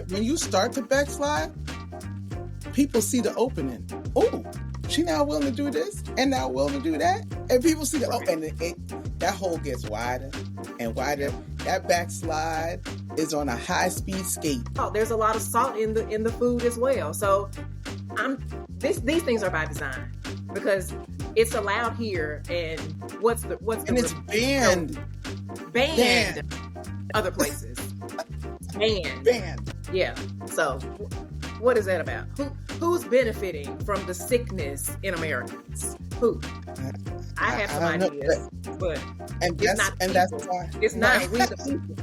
When you start to backslide, people see the opening. Oh, she now willing to do this and now willing to do that. And people see that hole gets wider and wider. That backslide is on a high-speed skate. Oh, there's a lot of salt in the food as well. So these things are by design because it's allowed here. And it's banned. Banned other places. Banned. Yeah. So what is that about? Who's benefiting from the sickness in Americans? Who? I have some ideas, but that's why it's not we the people.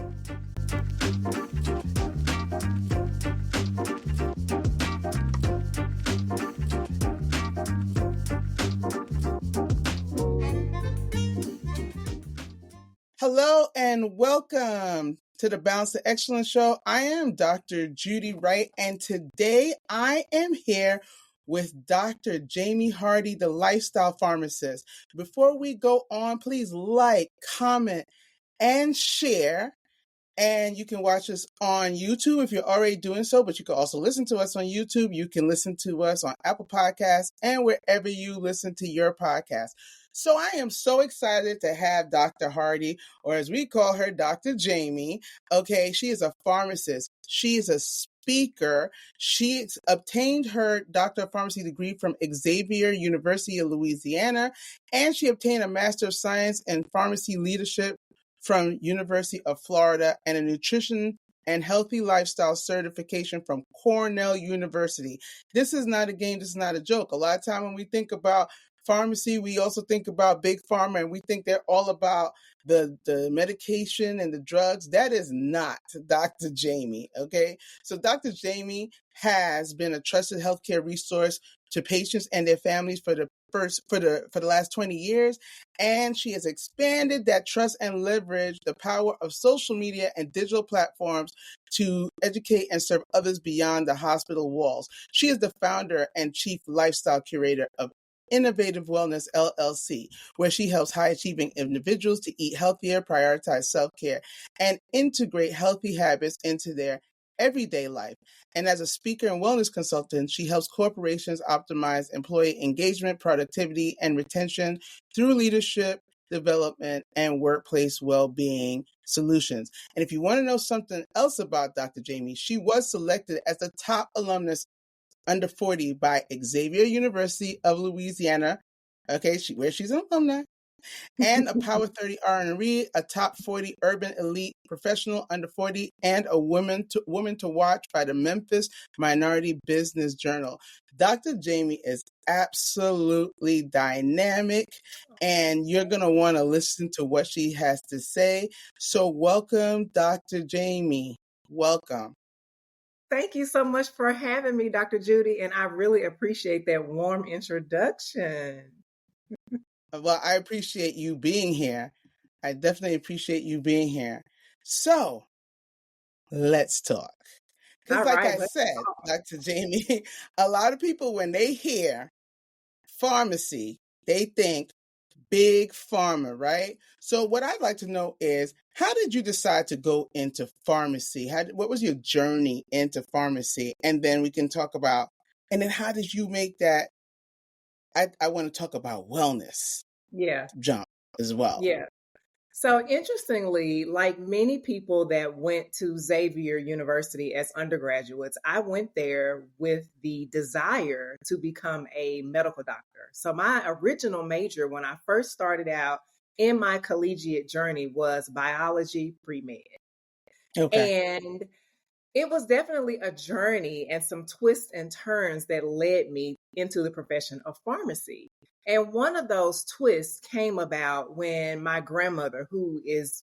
Hello and welcome to the Balance to Excellence Show. I am Dr. Judy Wright, and today I am here with Dr. Jamie Hardy, the Lifestyle Pharmacist. Before we go on, please like, comment, and share. And you can watch us on YouTube if you're already doing so, but you can also listen to us on YouTube. You can listen to us on Apple Podcasts and wherever you listen to your podcast. So I am so excited to have Dr. Hardy, or as we call her, Dr. Jamie. Okay, she is a pharmacist. She is a speaker. She obtained her Doctor of Pharmacy degree from Xavier University of Louisiana, and she obtained a Master of Science in Pharmacy Leadership from University of Florida and a Nutrition and Healthy Lifestyle certification from Cornell University. This is not a game. This is not a joke. A lot of time when we think about pharmacy, we also think about big pharma, and we think they're all about the medication and the drugs. That is not Dr. Jamie, okay? So Dr. Jamie has been a trusted healthcare resource to patients and their families for the last 20 years, and she has expanded that trust and leverage the power of social media and digital platforms to educate and serve others beyond the hospital walls. She is the founder and chief lifestyle curator of Innovative Wellness LLC, where she helps high-achieving individuals to eat healthier, prioritize self-care, and integrate healthy habits into their everyday life. And as a speaker and wellness consultant, she helps corporations optimize employee engagement, productivity, and retention through leadership, development, and workplace well-being solutions. And if you want to know something else about Dr. Jamie, she was selected as the top alumnus under 40 by Xavier University of Louisiana, okay, where she's an alumni, and a Power 30 R&R, a top 40 urban elite professional under 40, and a woman to watch by the Memphis Minority Business Journal. Dr. Jamie is absolutely dynamic, and you're going to want to listen to what she has to say. So welcome, Dr. Jamie. Welcome. Thank you so much for having me, Dr. Judy, and I really appreciate that warm introduction. Well, I appreciate you being here. I definitely appreciate you being here. So, let's talk. Because I said, Dr. Jamie, a lot of people, when they hear pharmacy, they think big pharma, right? So what I'd like to know is, how did you decide to go into pharmacy? What was your journey into pharmacy? And then we can talk about, and then how did you make that? I want to talk about wellness. Yeah. Jump as well. Yeah. So interestingly, like many people that went to Xavier University as undergraduates, I went there with the desire to become a medical doctor. So my original major when I first started out in my collegiate journey was biology pre-med. Okay. And it was definitely a journey and some twists and turns that led me into the profession of pharmacy. And one of those twists came about when my grandmother, who is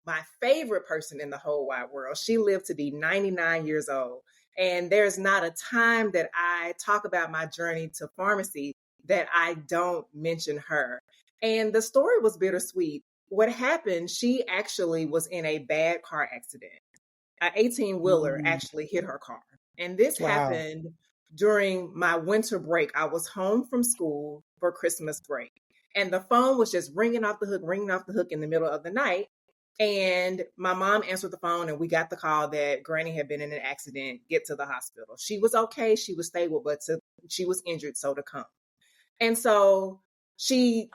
my favorite person in the whole wide world, she lived to be 99 years old. And there's not a time that I talk about my journey to pharmacy that I don't mention her. And the story was bittersweet. What happened, she actually was in a bad car accident. An 18-wheeler actually hit her car. And this happened during my winter break. I was home from school for Christmas break. And the phone was just ringing off the hook in the middle of the night. And my mom answered the phone and we got the call that Granny had been in an accident, get to the hospital. She was okay. She was stable, but she was injured. So to come. And so she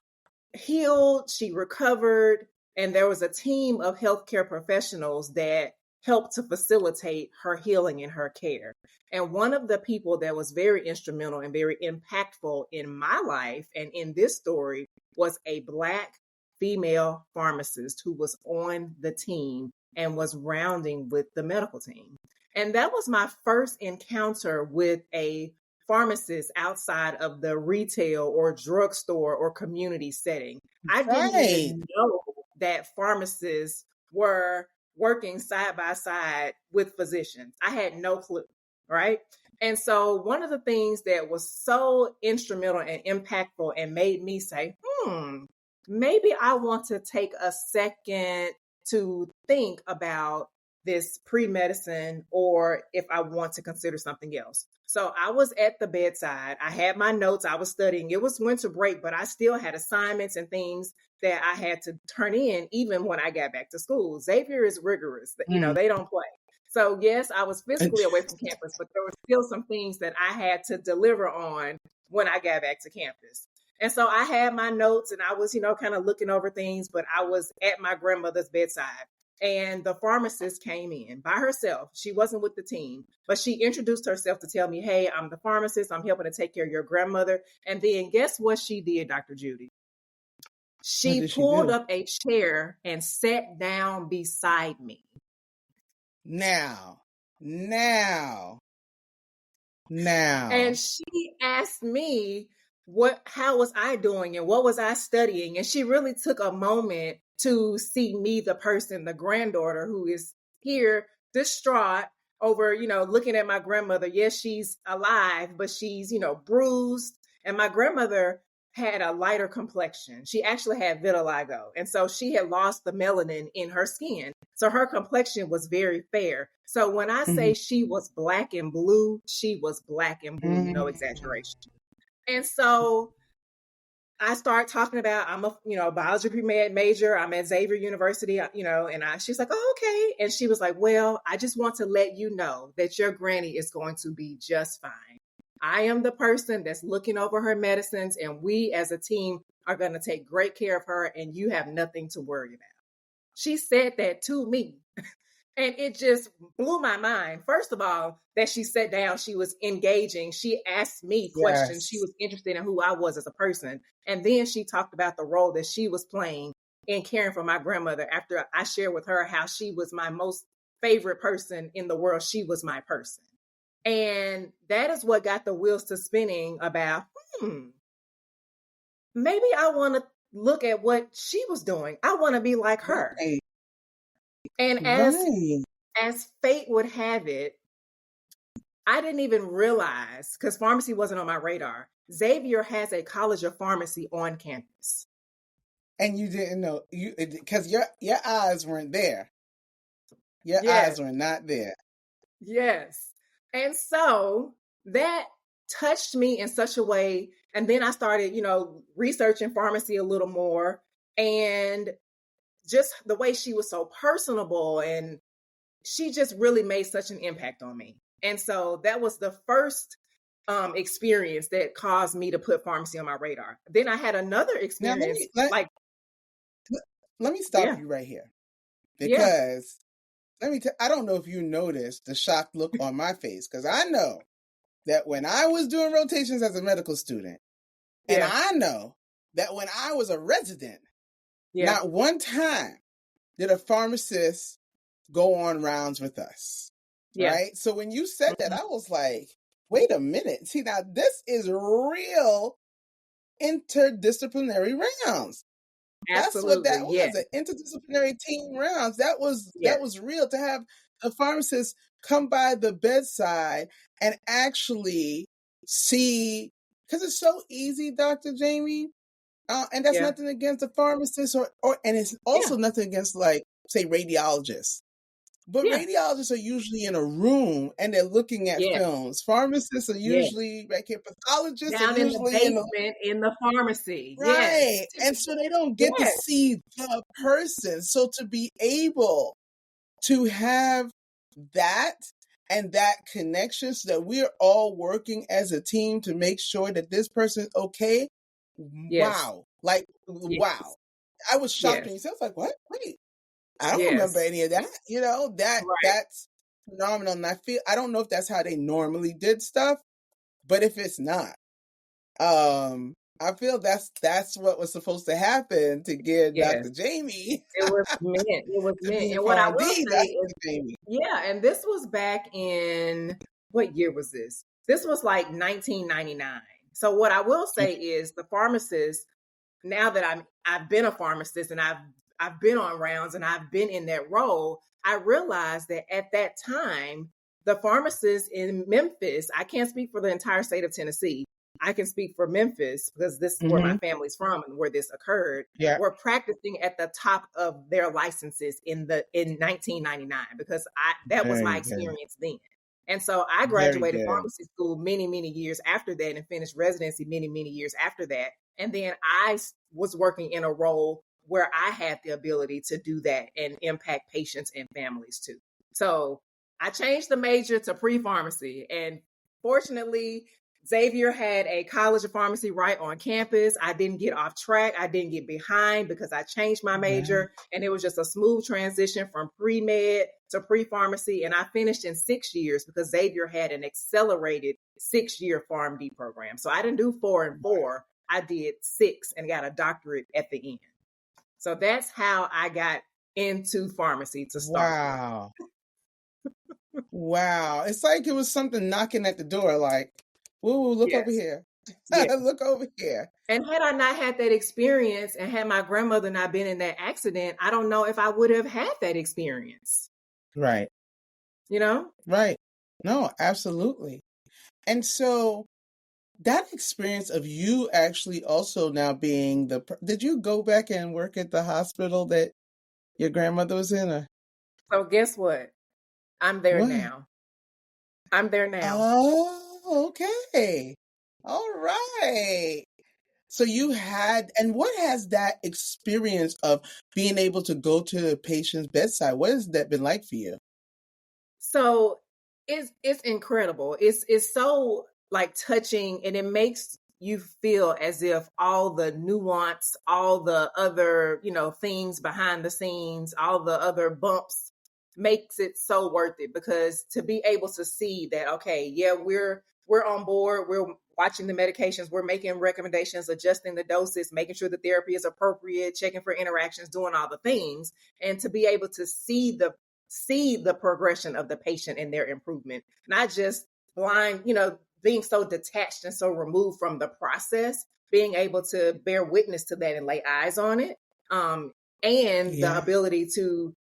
healed, she recovered, and there was a team of healthcare professionals that helped to facilitate her healing and her care. And one of the people that was very instrumental and very impactful in my life and in this story was a Black female pharmacist who was on the team and was rounding with the medical team. And that was my first encounter with a pharmacist outside of the retail or drugstore or community setting. I didn't even know that pharmacists were working side by side with physicians. I had no clue, right? And so one of the things that was so instrumental and impactful and made me say, maybe I want to take a second to think about this pre-medicine or if I want to consider something else. So I was at the bedside. I had my notes. I was studying. It was winter break, but I still had assignments and things that I had to turn in even when I got back to school. Xavier is rigorous. You know, they don't play. So yes, I was physically away from campus, but there were still some things that I had to deliver on when I got back to campus. And so I had my notes and I was, kind of looking over things, but I was at my grandmother's bedside. And the pharmacist came in by herself. She wasn't with the team, but she introduced herself to tell me, hey, I'm the pharmacist. I'm helping to take care of your grandmother. And then guess what she did, Dr. Judy? She pulled up a chair and sat down beside me. Now. And she asked me, how was I doing and what was I studying? And she really took a moment to see me, the person, the granddaughter who is here distraught over, looking at my grandmother. Yes, she's alive, but she's, bruised. And my grandmother had a lighter complexion. She actually had vitiligo. And so she had lost the melanin in her skin. So her complexion was very fair. So when I say she was Black and blue, she was Black and blue, no exaggeration. And so I start talking about, I'm a, biology pre-med major. I'm at Xavier University, and she's like, oh, okay. And she was like, well, I just want to let you know that your granny is going to be just fine. I am the person that's looking over her medicines, and we as a team are going to take great care of her, and you have nothing to worry about. She said that to me. And it just blew my mind. First of all, that she sat down, she was engaging. She asked me questions. She was interested in who I was as a person. And then she talked about the role that she was playing in caring for my grandmother after I shared with her how she was my most favorite person in the world. She was my person. And that is what got the wheels to spinning about, maybe I want to look at what she was doing. I want to be like her. Right. And as fate would have it, I didn't even realize, because pharmacy wasn't on my radar, Xavier has a college of pharmacy on campus. And you didn't know, because your eyes weren't there. Your eyes were not there. Yes. And so that touched me in such a way. And then I started, researching pharmacy a little more. And just the way she was so personable, and she just really made such an impact on me. And so that was the first experience that caused me to put pharmacy on my radar. Then I had another experience. Now, let me stop you right here, because I don't know if you noticed the shocked look on my face, because I know that when I was doing rotations as a medical student, and I know that when I was a resident, not one time did a pharmacist go on rounds with us. Right? So when you said that, I was like, wait a minute. See, now this is real interdisciplinary rounds. Absolutely. That's what that was, an interdisciplinary team rounds. That was real, to have a pharmacist come by the bedside and actually see, because it's so easy, Dr. Jamie. And that's nothing against the pharmacist, or and it's also nothing against, like, say, radiologists. But Yeah. radiologists are usually in a room and they're looking at Yes. films. Pharmacists are Yes. usually right here. Pathologists are Down in the usually in the basement in the pharmacy. Yes. right. And so they don't get to Yes. see the person. So to be able to have that and that connection so that we're all working as a team to make sure that this person is okay. Yes. Wow. Like, wow. Yes. I was shocked when Yes. you said, I was like, what? Wait, I don't remember Yes. any of that. Right. That's phenomenal. And I don't know if that's how they normally did stuff, but if it's not, I feel that's what was supposed to happen to get Yes. Dr. Jamie It was meant. It was to meant. be And what I will PharmD, say Dr. is, Jamie. yeah, and this was back in, what year was this? This was like 1999. So what I will say is the pharmacist, now that I've been a pharmacist and I've been on rounds and I've been in that role, I realized that at that time, the pharmacists in Memphis, I can't speak for the entire state of Tennessee. I can speak for Memphis because this is where my family's from and where this occurred. Yeah. Were practicing at the top of their licenses in 1999 because that was my Very good. experience then. And so I Very graduated good. pharmacy school many years after that and finished residency many years after that. And then I was working in a role where I had the ability to do that and impact patients and families too. So I changed the major to pre-pharmacy. And fortunately, Xavier had a college of pharmacy right on campus. I didn't get off track. I didn't get behind because I changed my major. And it was just a smooth transition from pre-med to pre-pharmacy. And I finished in 6 years because Xavier had an accelerated 6-year PharmD program. So I didn't do 4 and 4. I did 6 and got a doctorate at the end. So that's how I got into pharmacy to start. Wow. Wow. It's like it was something knocking at the door, like, woo, look over here. Yes. Look over here. And had I not had that experience and had my grandmother not been in that accident, I don't know if I would have had that experience. Right. You know? Right. No, absolutely. And so that experience of you actually also now being did you go back and work at the hospital that your grandmother was in? Or? So guess what? I'm there What? now. I'm there now. Oh, okay. All right. So you and what has that experience of being able to go to a patient's bedside? What has that been like for you? So it's incredible. It's so like touching, and it makes you feel as if all the nuance, all the other, things behind the scenes, all the other bumps makes it so worth it, because to be able to see that, okay, yeah, we're on board, we're watching the medications, we're making recommendations, adjusting the doses, making sure the therapy is appropriate, checking for interactions, doing all the things, and to be able to see the progression of the patient and their improvement, not just blind, being so detached and so removed from the process, being able to bear witness to that and lay eyes on it. And the ability to,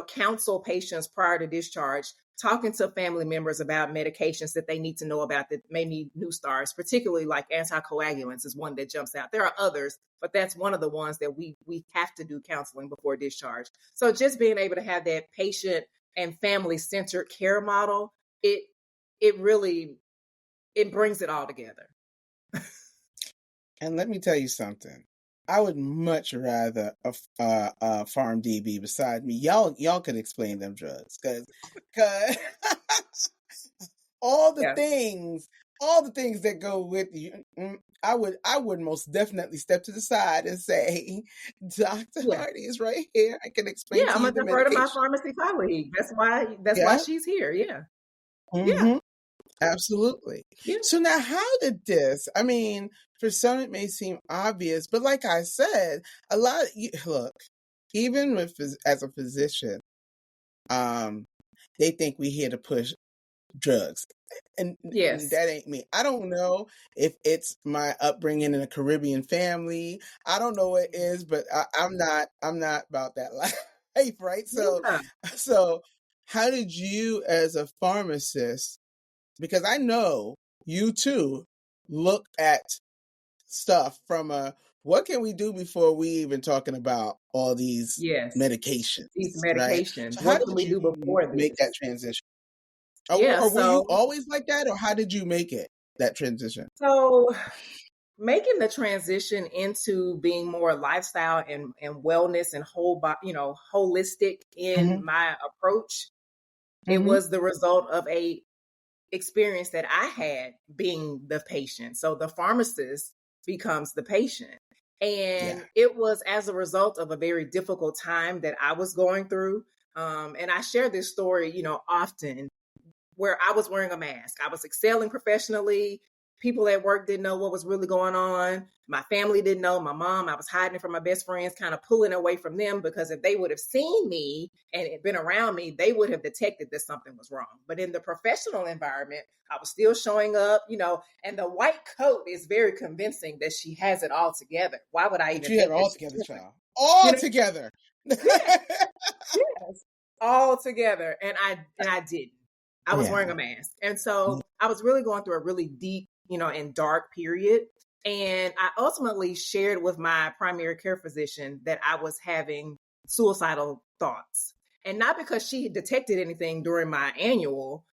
counsel patients prior to discharge, talking to family members about medications that they need to know about that may need new starts, particularly like anticoagulants is one that jumps out. There are others, but that's one of the ones that we have to do counseling before discharge. So just being able to have that patient and family-centered care model, it really, it brings it all together. And let me tell you something. I would much rather a PharmD be beside me. Y'all could explain them drugs, because all the things that go with you. I would most definitely step to the side and say, Dr. Hardy is right here. I can explain to I'm you gonna the defer to my medication. pharmacy colleague. That's why she's here. Yeah. Mm-hmm. Absolutely. Yeah. So now, how did this? I mean, for some it may seem obvious, but like I said, look, even as a physician, they think we here to push drugs, and that ain't me. I don't know if it's my upbringing in a Caribbean family. I don't know what it is, but I'm not about that life, right? So how did you, as a pharmacist? Because I know you too look at stuff from a what can we do before we even talking about all these Yes, medications, these right? medications. So how What did can we do you before make that this? transition? Yeah, Or were you so always like that, or how did you make it, that transition? so making the transition into being more lifestyle and wellness and holistic in Mm-hmm. my approach, it Mm-hmm. was the result of a experience that I had being the patient. So the pharmacist becomes the patient. Yeah. And it was as a result of a very difficult time that I was going through. And I share this story, often, where I was wearing a mask. I was excelling professionally. People at work didn't know what was really going on. My family didn't know. My mom, I was hiding from my best friends, kind of pulling away from them, because if they would have seen me and had been around me, they would have detected that something was wrong. But in the professional environment, I was still showing up, and the white coat is very convincing that she has it all together. Why would I But even you had it think that all she's together, different? child. All You know, together. yeah. Yes, all together. And I didn't. I was wearing Yeah. a mask. And so I was really going through a really deep, and dark period. And I ultimately shared with my primary care physician that I was having suicidal thoughts. And not because she had detected anything during my annual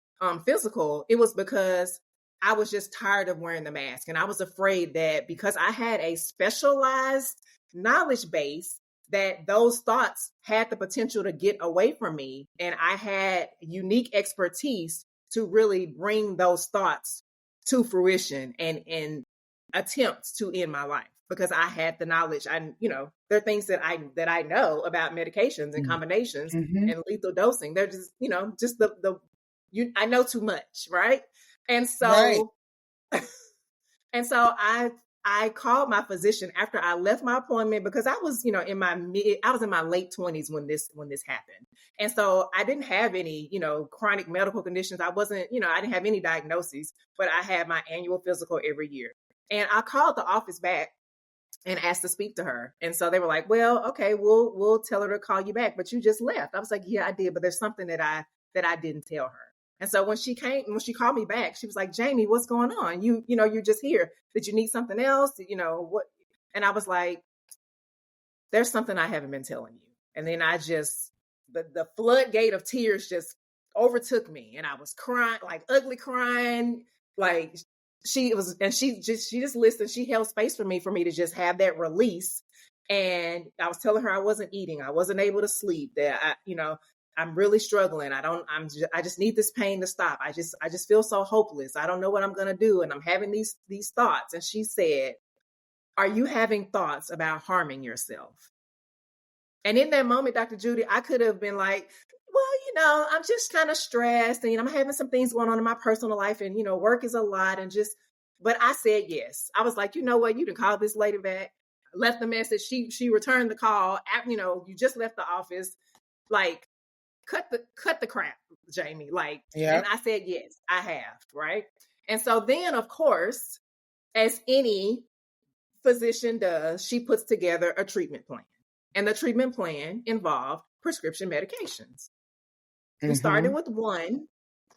physical, it was because I was just tired of wearing the mask. And I was afraid that because I had a specialized knowledge base, that those thoughts had the potential to get away from me. And I had unique expertise to really bring those thoughts to fruition and attempt to end my life, because I had the knowledge. There are things that I know about medications and combinations Mm-hmm. and lethal dosing. They're just, just I know too much. Right. And Right. so, and so I called my physician after I left my appointment, because I was, I was in my late 20s when this happened. And so I didn't have any, chronic medical conditions. I wasn't, I didn't have any diagnoses, but I had my annual physical every year. And I called the office back and asked to speak to her. And so they were like, well, okay, we'll tell her to call you back, but you just left. I was like, yeah, I did, but there's something that I didn't tell her. And so when she called me back, she was like, Jamie, what's going on? You're just here. Did you need something else? What? And I was like, there's something I haven't been telling you. And then the floodgate of tears just overtook me, and I was crying, like ugly crying. Like she just listened. She held space for me to just have that release. And I was telling her I wasn't eating. I wasn't able to sleep. That I'm really struggling. I just need this pain to stop. I just feel so hopeless. I don't know what I'm going to do. And I'm having these thoughts. And she said, are you having thoughts about harming yourself? And in that moment, Dr. Judy, I could have been like, well, I'm just kind of stressed, and I'm having some things going on in my personal life, and work is a lot, but I said yes. I was like, you know what, you can call this lady back. Left the message. She returned the call. You just left the office. Like, cut the crap, Jamie. Like, Yeah. and I said yes, I have, right? And so then, of course, as any physician does, she puts together a treatment plan. And the treatment plan involved prescription medications. We started with one,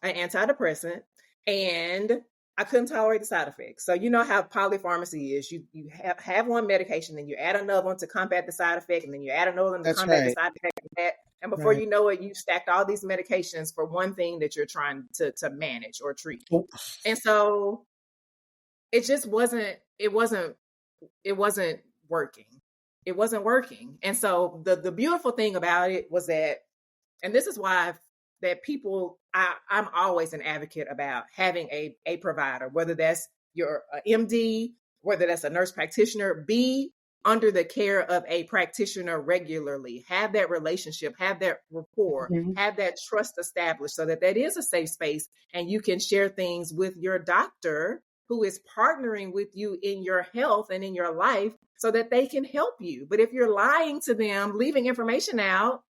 an antidepressant, and I couldn't tolerate the side effects. So you know how polypharmacy is. You have one medication, then you add another one to combat the side effect, and then you add another one to combat the side effect of that. And before you know it, you stacked all these medications for one thing that you're trying to manage or treat. And so it just wasn't working. It wasn't working. And so the beautiful thing about it was that, and this is why that people, I'm always an advocate about having a provider, whether that's your MD, whether that's a nurse practitioner, be under the care of a practitioner regularly. Have that relationship, have that rapport, have that trust established, so that is a safe space, and you can share things with your doctor who is partnering with you in your health and in your life, so that they can help you. But if you're lying to them, leaving information out,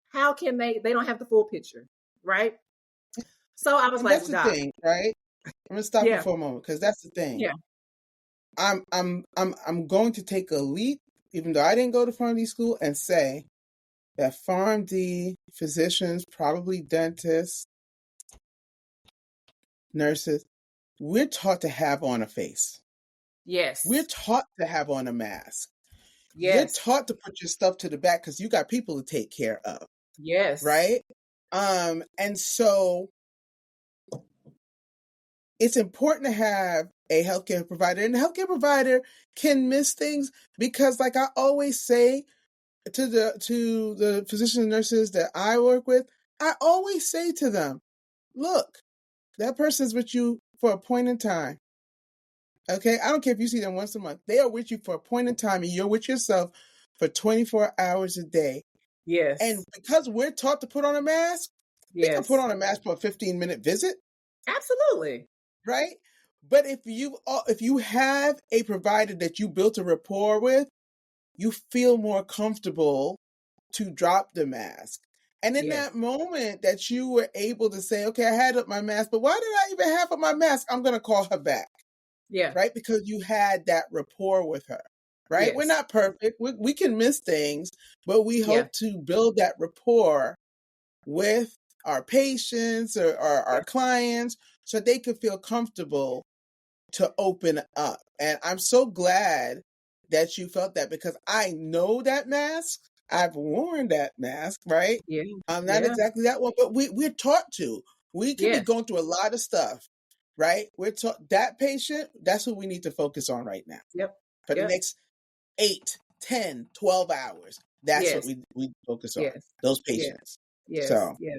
how can they don't have the full picture, right? So I was like, that's the thing, right? I'm gonna stop you for a moment, because that's the thing. Yeah. I'm going to take a leap, even though I didn't go to PharmD school, and say that PharmD physicians, probably dentists, nurses, we're taught to have on a face. Yes. We're taught to have on a mask. you're Yes. taught to put your stuff to the back because you got people to take care of, Yes. right? And so it's important to have a healthcare provider, and the healthcare provider can miss things because, like I always say to the physicians and nurses that I work with, I always say to them, look, that person's with you for a point in time. Okay, I don't care if you see them once a month. They are with you for a point in time, and you're with yourself for 24 hours a day. And Yes. because we're taught to put on a mask, we can put Yes. on a mask for a 15-minute visit, Absolutely. right? But if you have a provider that you built a rapport with, you feel more comfortable to drop the mask. And in Yes. that moment that you were able to say, okay, I had up my mask, but why did I even have up my mask? I'm going to call her back, Yeah. right? Because you had that rapport with her, right? We're Yes. not perfect. We can miss things, but we Yeah. hope to build that rapport with our patients or our Yeah. clients so they can feel comfortable to open up. And I'm so glad that you felt that because I know that mask. I've worn that mask, right? Yeah. Not Yeah. exactly that one, but we're taught to. We could be Yes. going through a lot of stuff, right? We're taught that patient, that's who we need to focus on right now Yep. for the Yep. next 8, 10, 12 hours. That's what Yes. we focus on, Yes. those Yes. patients. Yes. So, Yeah.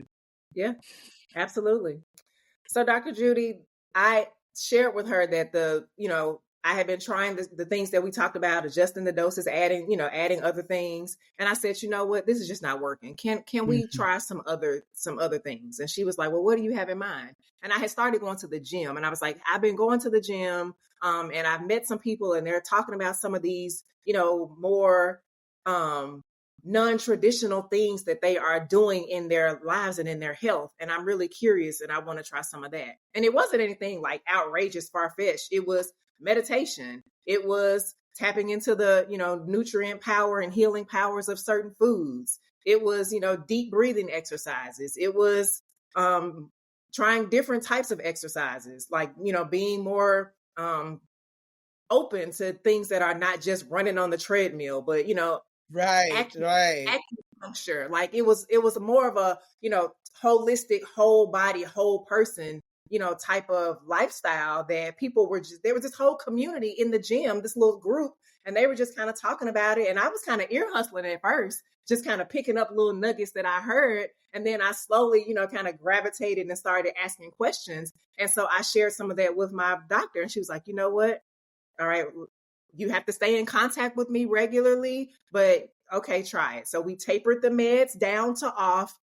Yeah. Absolutely. So, Dr. Judy, I shared with her that I had been trying the things that we talked about, adjusting the doses, adding other things. And I said, you know what, this is just not working. Can we mhm. try some other things? And she was like, well, what do you have in mind? And I had started going to the gym, and I was like, I've been going to the gym, and I've met some people, and they're talking about some of these, more um, non-traditional things that they are doing in their lives and in their health, and I'm really curious and I want to try some of that. And it wasn't anything like outrageous, far-fetched. It was meditation, it was tapping into the nutrient power and healing powers of certain foods, it was deep breathing exercises, it was trying different types of exercises, like being more open to things that are not just running on the treadmill, but Right, acu right. acupuncture. Like it was more of a, holistic, whole body, whole person, type of lifestyle that people were just, there was this whole community in the gym, this little group, and they were just kind of talking about it. And I was kind of ear hustling at first, just kind of picking up little nuggets that I heard. And then I slowly, kind of gravitated and started asking questions. And so I shared some of that with my doctor, and she was like, you know what? All right, you have to stay in contact with me regularly, but okay, try it. So we tapered the meds down to off,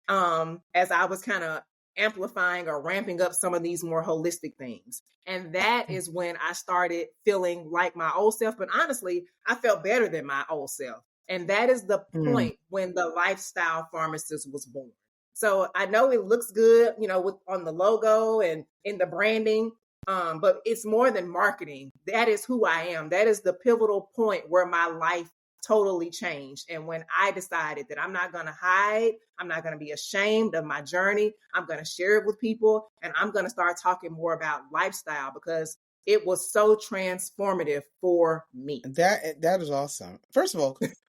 as I was kind of amplifying or ramping up some of these more holistic things. And that is when I started feeling like my old self. But honestly, I felt better than my old self. And that is the Mm. point when the lifestyle pharmacist was born. So I know it looks good, with on the logo and in the branding, but it's more than marketing. That is who I am. That is the pivotal point where my life totally changed. And when I decided that I'm not going to hide, I'm not going to be ashamed of my journey, I'm going to share it with people, and I'm going to start talking more about lifestyle because it was so transformative for me. That is awesome. First of all,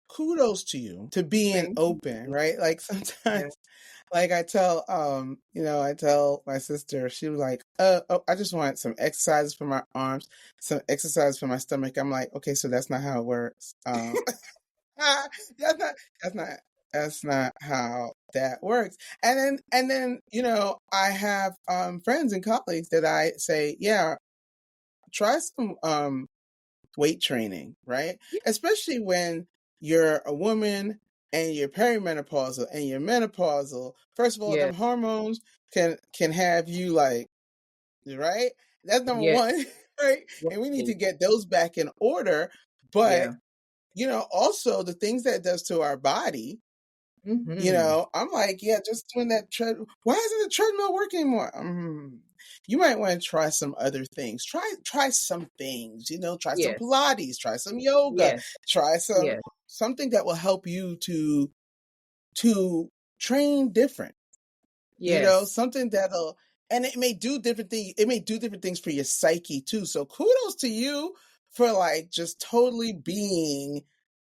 kudos to you to being Thank open, you. right? Like Yeah. sometimes, like I tell my sister, she was like, oh, I just want some exercises for my arms, some exercise for my stomach. I'm like, okay, so that's not how it works. That's not that's not that's not how that works. And then, I have friends and colleagues that I say, yeah, try some weight training, right? Yeah. Especially when you're a woman and you're perimenopausal and you're menopausal. First of all, Yeah. them hormones can have you like, right? That's number Yeah. one, right? And we need to get those back in order. But, Yeah. also the things that it does to our body, Mm-hmm. I'm like, yeah, just doing that why isn't the treadmill working anymore? You might want to try some other things. Try some things, try some Yes. Pilates, try some yoga, Yes. try Yes. something that will help you to train different, Yes. something that'll, and it may do different things. It may do different things for your psyche too. So kudos to you for like just totally being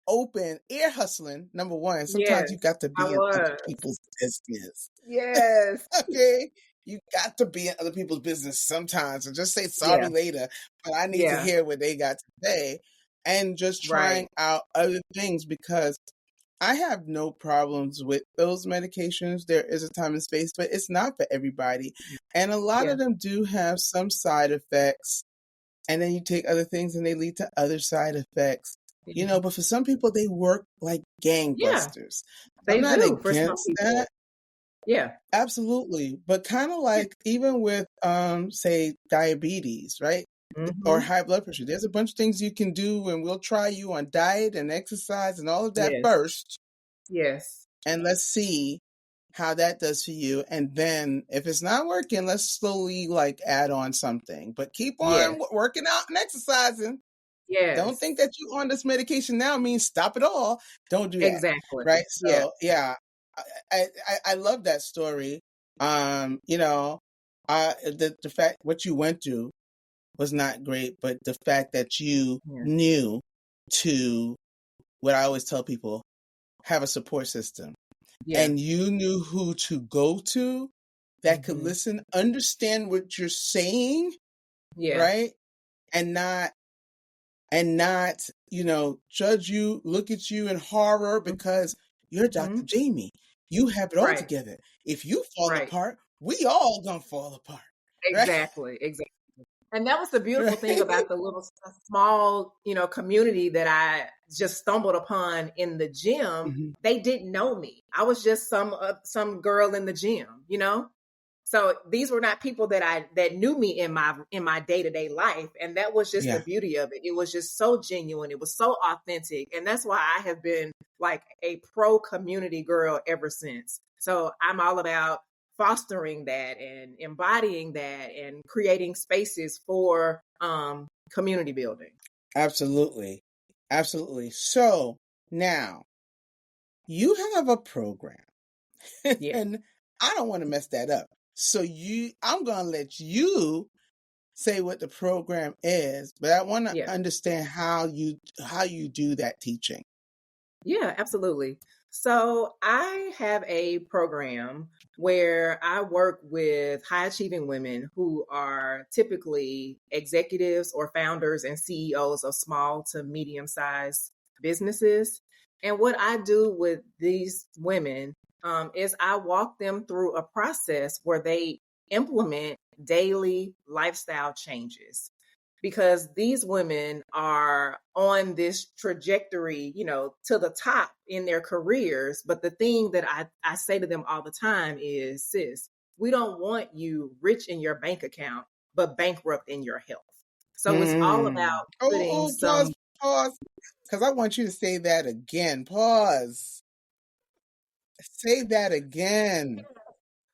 open, ear hustling. Number one, sometimes you Yes, got to I be in other was. people's business. Yes. Okay. You got to be in other people's business sometimes and just say sorry Yeah. later, but I need to Yeah. hear what they got to say, and just trying Right. out other things, because I have no problems with those medications. There is a time and space, but it's not for everybody. And a lot Yeah. of them do have some side effects. And then you take other things and they lead to other side effects. Yeah. But for some people, they work like Yeah. gangbusters. I'm They not do for some against people. that. Yeah. Absolutely. But kind of Yeah. like even with, say, diabetes, right? Or Mm-hmm. high blood pressure, there's a bunch of things you can do, and we'll try you on diet and exercise and all of that Yes. first. Yes. And let's see how that does for you. And then if it's not working, let's slowly like add on something. But keep on Yes. working out and exercising. Don't think Yes. that you on this medication now means stop it all. Don't do that. Exactly. Right. Yeah. So yeah, I love that story. You know, the fact what you went through was not great, but the fact that you Yeah. knew to, what I always tell people, have a support system, Yeah. and you knew who to go to that could Mm-hmm. listen, understand what you're saying, Yeah. right? And not, judge you, look at you in horror because you're Mm-hmm. Dr. Jamie. You have it all Right. together. If you fall Right. apart, we all gonna fall apart. Right? Exactly. Exactly. And that was the beautiful thing Right? about the little small, community that I just stumbled upon in the gym. Mhm. They didn't know me. I was just some girl in the gym. So these were not people that knew me in my day-to-day life, and that was just the Yeah, beauty of it. It was just so genuine. It was so authentic, and that's why I have been like a pro community girl ever since. So I'm all about fostering that and embodying that and creating spaces for community building. absolutely. Absolutely. So now you have a program Yeah. and I don't want to mess that up. So I'm gonna let you say what the program is, but I want to Yeah. understand how you do that teaching. Yeah, absolutely. So I have a program where I work with high achieving women who are typically executives or founders and CEOs of small to medium sized businesses. And what I do with these women is I walk them through a process where they implement daily lifestyle changes, because these women are on this trajectory, to the top in their careers. But the thing that I say to them all the time is, sis, we don't want you rich in your bank account, but bankrupt in your health. So it's all Mm. about putting Oh, some. pause, because I want you to say that again. Pause. Say that again.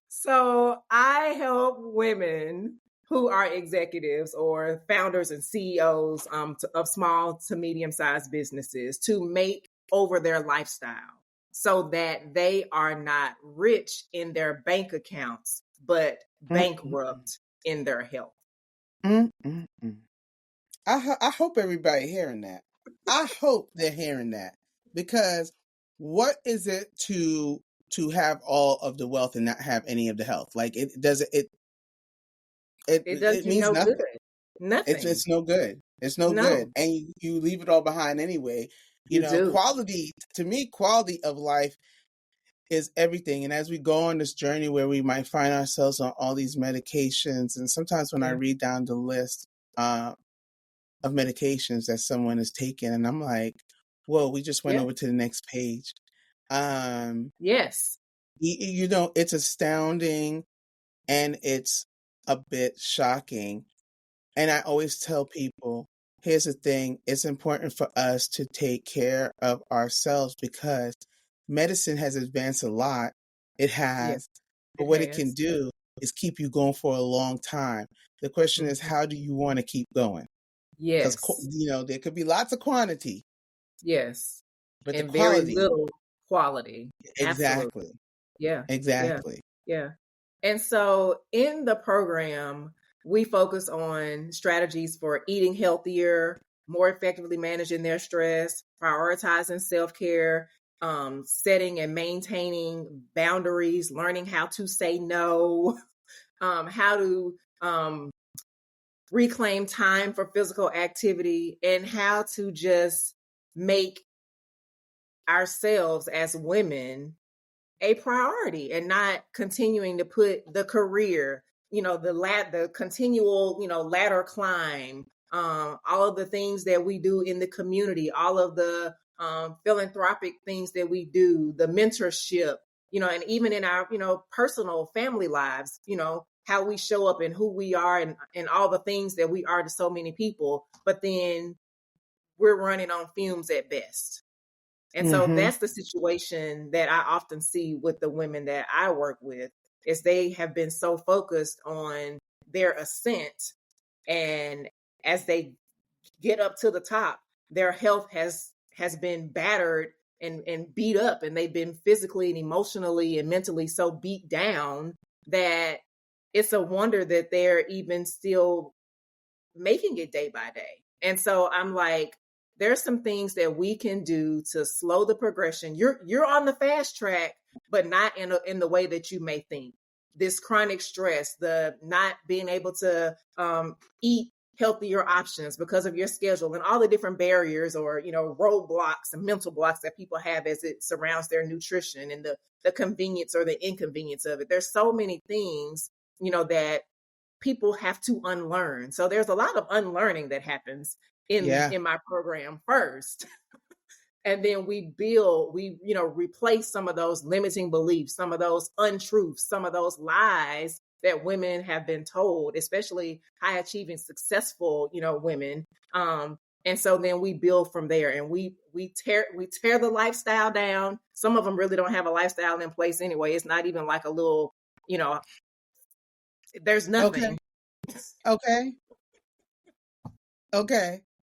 So I help women who are executives or founders and CEOs of small to medium sized businesses to make over their lifestyle so that they are not rich in their bank accounts, but Mm, mm, bankrupt in their health. mm, mm, mm. I hope everybody hearing that. I hope they're hearing that, because what is it to have all of the wealth and not have any of the health? Like it does It does it you means no good. nothing. Nothing. It's no good. It's no No, good, and you leave it all behind anyway. you do. Quality, to me, quality of life is everything. And as we go on this journey where we might find ourselves on all these medications, and sometimes when I Yeah. read down the list of medications that someone is taking, and I'm like, whoa, we just went Yeah. over to the next page. Um, Yes. it's astounding, and it's a bit shocking. And I always tell people, here's the thing, it's important for us to take care of ourselves, because medicine has advanced a lot. It Yeah. has. But It what it can has. do is keep you going for a long time. The question is, Mhm. how do you want to keep going? Because, Yes. there could be lots of quantity, Yes. but the And very quality, little quality. Absolutely. exactly, Yeah. Yeah. exactly. Yeah. And so in the program, we focus on strategies for eating healthier, more effectively managing their stress, prioritizing self-care, setting and maintaining boundaries, learning how to say no, how to reclaim time for physical activity, and how to just make ourselves as women a priority and not continuing to put the career, the continual, ladder climb, all of the things that we do in the community, all of the philanthropic things that we do, the mentorship, and even in our, personal family lives, how we show up and who we are and all the things that we are to so many people, but then we're running on fumes at best. And so that's the situation that I often see with the women that I work with, is they have been so focused on their ascent. And as they get up to the top, their health has been battered and beat up, and they've been physically and emotionally and mentally so beat down that it's a wonder that they're even still making it day by day. And so I'm like, there's some things that we can do to slow the progression. You're on the fast track, but not in the way that you may think. This chronic stress, the not being able to eat healthier options because of your schedule, and all the different barriers or roadblocks and mental blocks that people have as it surrounds their nutrition, and the convenience or the inconvenience of it. There's so many things that people have to unlearn. So there's a lot of unlearning that happens in my program first. And then we replace some of those limiting beliefs, some of those untruths, some of those lies that women have been told, especially high achieving, successful, women. And so then we build from there, and we tear the lifestyle down. Some of them really don't have a lifestyle in place anyway. It's not even like a little, there's nothing. Okay.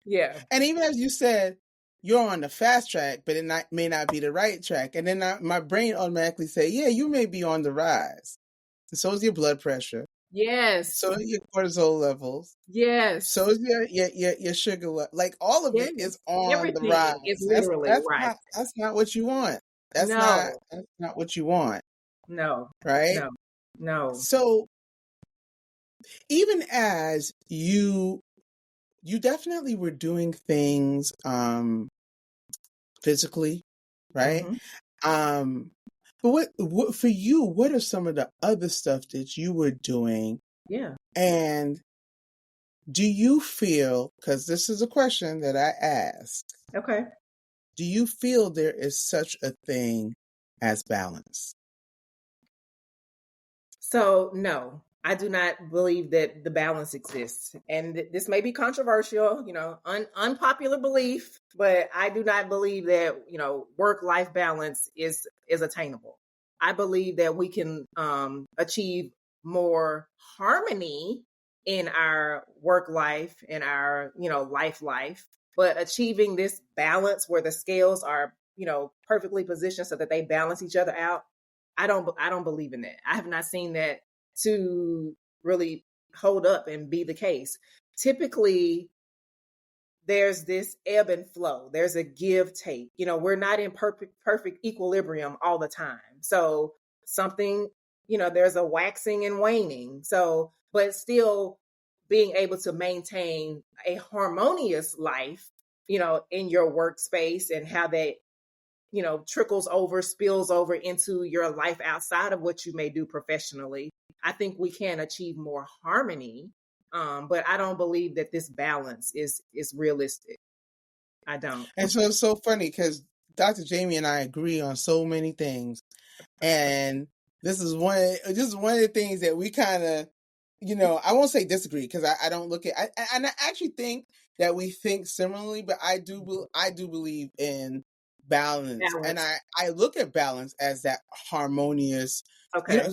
Yeah. And even as you said, you're on the fast track, but it may not be the right track. And then my brain automatically say, yeah, you may be on the rise. And so is your blood pressure. Yes. So are your cortisol levels. Yes. So is your sugar level. Like all of it is on Everything the rise. is literally right. That's not what you want. That's not what you want. No. Right? No. So even as you definitely were doing things physically, right? But what for you, what are some of the other stuff that you were doing? Yeah. And do you feel, because this is a question that I ask. Okay. Do you feel there is such a thing as balance? So, no, I do not believe that the balance exists. And this may be controversial, unpopular belief, but I do not believe that, work-life balance is attainable. I believe that we can achieve more harmony in our work life, in our, life, but achieving this balance where the scales are, perfectly positioned so that they balance each other out. I don't believe in that. I have not seen that to really hold up and be the case. Typically, there's this ebb and flow. There's a give take. We're not in perfect equilibrium all the time. So something, there's a waxing and waning. So, but still being able to maintain a harmonious life, in your workspace, and how that trickles over, spills over into your life outside of what you may do professionally. I think we can achieve more harmony, but I don't believe that this balance is realistic. I don't. And so it's so funny because Dr. Jamie and I agree on so many things, and this is one of the things that we kind of, I won't say disagree, because I don't look at, and I actually think that we think similarly, but I do believe in balance. And I look at balance as that harmonious. Okay.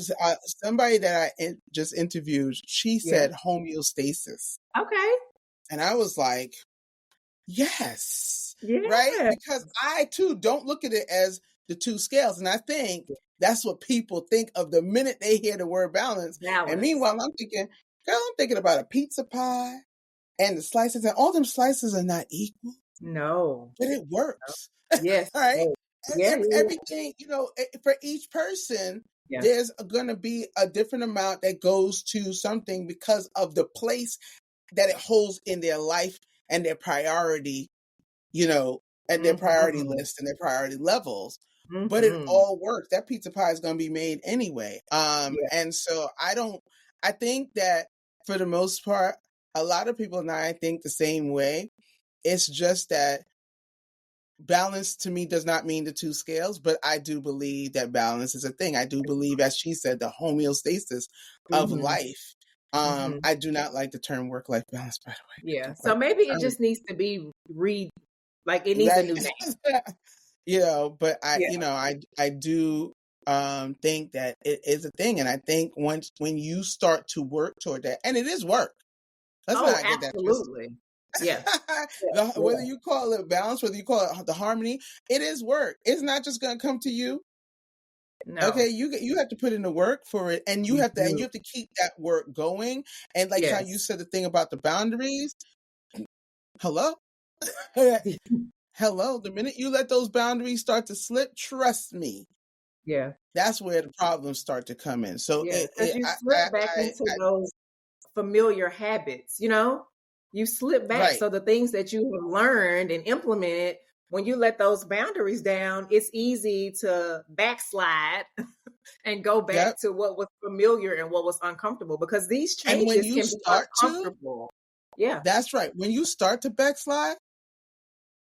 Somebody that I just interviewed, she said homeostasis. Okay. And I was like, yes, right? Because I too don't look at it as the two scales. And I think that's what people think of the minute they hear the word balance. And meanwhile, I'm thinking about a pizza pie. and the slices, and all them slices are not equal, No. but it works. Yes. All right. Oh, yeah, yeah, yeah. Everything, for each person, Yeah. there's going to be a different amount that goes to something because of the place that it holds in their life and their priority, at their priority Mm-hmm. list and their priority levels. But it Mm-hmm. all works. That pizza pie is going to be made anyway. Yeah. And so I think that for the most part, a lot of people and I think the same way. It's just that balance to me does not mean the two scales, but I do believe that balance is a thing. I do believe, as she said, the homeostasis of Mm-hmm. life. Mm-hmm. I do not like the term work-life balance, by the way. I Yeah. don't So like maybe it it. just needs to be like it needs a new name. Right. But Yeah. I do think that it is a thing. And I think when you start to work toward that, and it is work. Let's Oh, not get that twisted. absolutely. Yeah. Yeah. Whether Yeah. you call it balance, whether you call it the harmony, it is work. It's not just going to come to you. No. Okay, you have to put in the work for it, and you You have do. to keep that work going. And like how you Yes. said the thing about the boundaries. Hello, hello. The minute you let those boundaries start to slip, trust me, Yeah. that's where the problems start to come in. So Yeah. Because you slip back into those familiar habits, you slip back. right. So the things that you have learned and implemented, when you let those boundaries down, it's easy to backslide and go Yep. back to what was familiar and what was uncomfortable, because these And when changes you can be start to, uncomfortable. Yeah. that's right. When you start to backslide,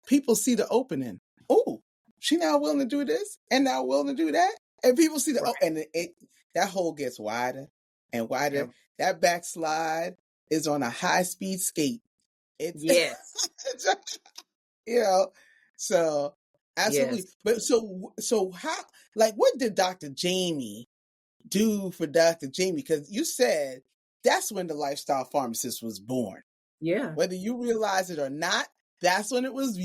people see the opening. Oh, she now willing to do this and now willing to do that. And people see Right. and that hole gets wider and wider. Yeah. That backslide is on a high speed skate. It's, Yes. you know, so absolutely. Yes. But so how, like, what did Dr. Jamie do for Dr. Jamie? Because you said that's when the lifestyle pharmacist was born. Yeah. Whether you realize it or not, that's when it was,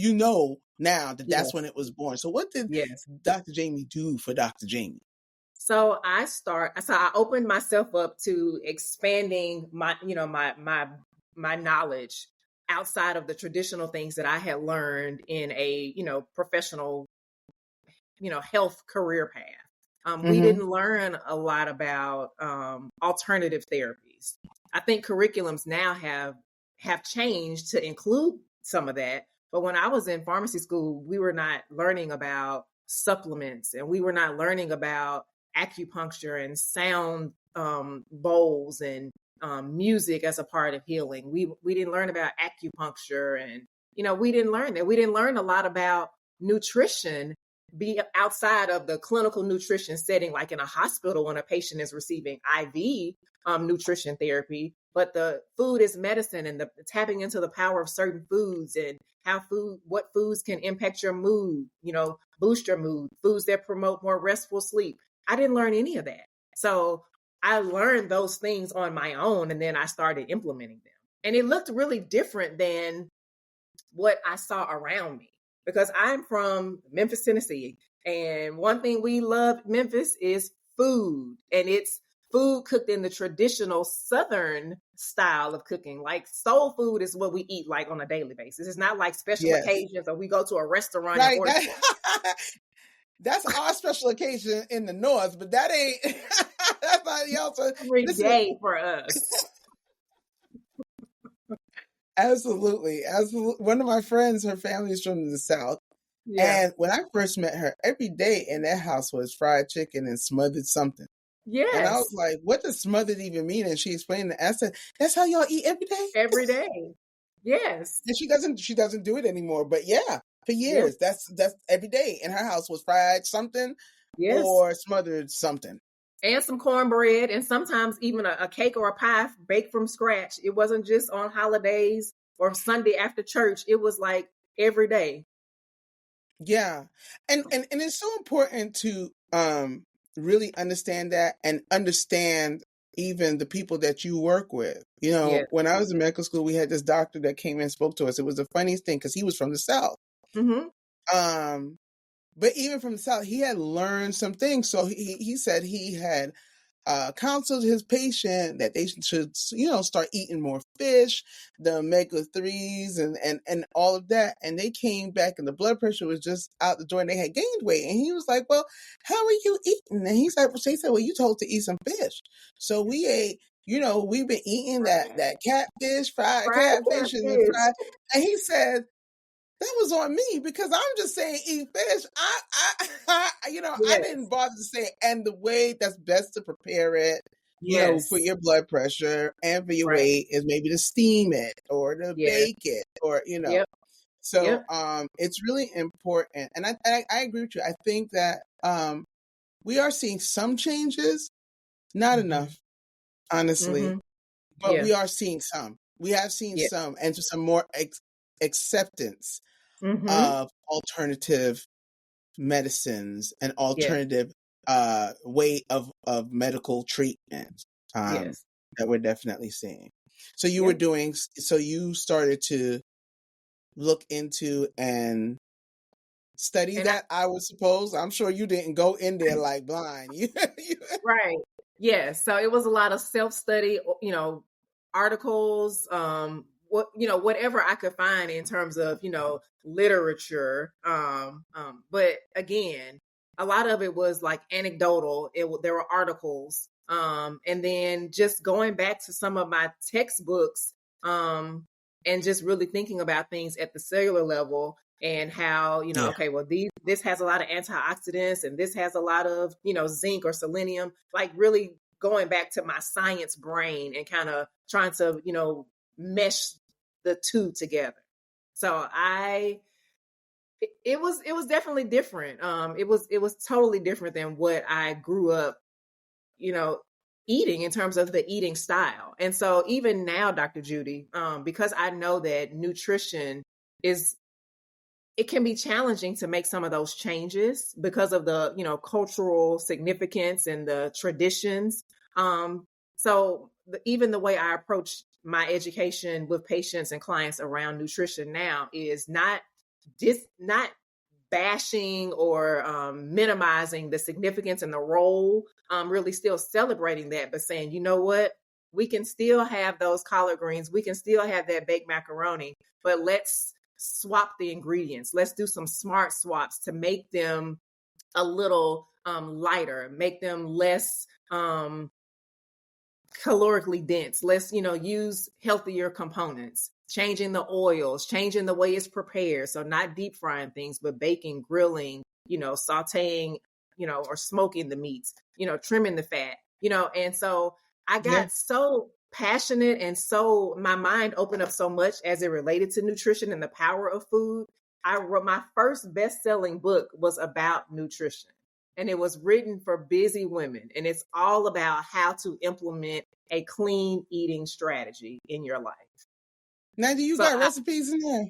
now that that's when it was born. So what did Yes. Dr. Jamie do for Dr. Jamie? So I opened myself up to expanding my knowledge outside of the traditional things that I had learned in a, professional, health career path. We Mm-hmm. didn't learn a lot about alternative therapies. I think curriculums now have changed to include some of that. But when I was in pharmacy school, we were not learning about supplements, and we were not learning about acupuncture and sound bowls and music as a part of healing. We didn't learn about acupuncture, and we didn't learn that. We didn't learn a lot about nutrition, be outside of the clinical nutrition setting, like in a hospital when a patient is receiving IV nutrition therapy. But the food is medicine, and the tapping into the power of certain foods, and what foods can impact your mood, boost your mood, foods that promote more restful sleep. I didn't learn any of that. So I learned those things on my own, and then I started implementing them. And it looked really different than what I saw around me, because I'm from Memphis, Tennessee. And one thing we love Memphis is food. And it's food cooked in the traditional Southern style of cooking. Like soul food is what we eat like on a daily basis. It's not like special Yes. occasions or we go to a restaurant Right. and order. That's our special occasion in the North, but that ain't, that's not else. Every day for us. Absolutely. One of my friends, her family is from the South. Yeah. And when I first met her, every day in their house was fried chicken and smothered something. Yes. And I was like, what does smothered even mean? And she explained it. I said, that's how y'all eat every day? Every day. Yes. And she doesn't do it anymore. But yeah, for years, that's every day in her house was fried something or smothered something. And some cornbread, and sometimes even a cake or a pie baked from scratch. It wasn't just on holidays or Sunday after church. It was like every day. Yeah. And it's so important to really understand that, and understand even the people that you work with. When I was in medical school, we had this doctor that came in and spoke to us. It was the funniest thing because he was from the South. But even from the South, he had learned some things. So he said he had counseled his patient that they should, start eating more fish, the omega-3s and all of that. And they came back and the blood pressure was just out the door and they had gained weight. And he was like, well, how are you eating? And he's like, they said, well, you told to eat some fish. So we ate, we've been eating that catfish, fried Fried catfish and the catfish. fried. And he said, that was on me because I'm just saying eat fish. I Yes. didn't bother to say, and the way that's best to prepare it, Yes. for your blood pressure and for your Right. weight is maybe to steam it or to Yes. bake it or, Yep. So, Yep. it's really important. And I agree with you. I think that, we are seeing some changes, not enough, honestly, but Yeah. we are seeing some. We have seen Yeah. some, and to some more acceptance Mm-hmm. of alternative medicines and Yes. alternative way of medical treatment Yes. that we're definitely seeing. So Yep. you started to look into and study And that, I would suppose. I'm sure you didn't go in there like blind. right. Yes. So it was a lot of self-study, articles, whatever I could find in terms of, literature. But again, a lot of it was like anecdotal. There were articles. And then just going back to some of my textbooks, and just really thinking about things at the cellular level and how, Yeah. okay, well, this has a lot of antioxidants and this has a lot of, zinc or selenium, like really going back to my science brain and kind of trying to, mesh the two together. So it was definitely different. It was totally different than what I grew up, eating in terms of the eating style. And so even now, Dr. Judy, because I know that nutrition it can be challenging to make some of those changes because of the, cultural significance and the traditions. So even the way I approach my education with patients and clients around nutrition now is not bashing or minimizing the significance and the role, really still celebrating that, but saying, you know what, we can still have those collard greens, we can still have that baked macaroni, but let's swap the ingredients. Let's do some smart swaps to make them a little lighter, make them less calorically dense. Let's, use healthier components, changing the oils, changing the way it's prepared. So not deep frying things, but baking, grilling, sauteing, or smoking the meats, trimming the fat, and so I Yeah. got so passionate and so my mind opened up so much as it related to nutrition and the power of food. I wrote my first best-selling book was about nutrition. And it was written for busy women. And it's all about how to implement a clean eating strategy in your life. Now, do you So got recipes in there?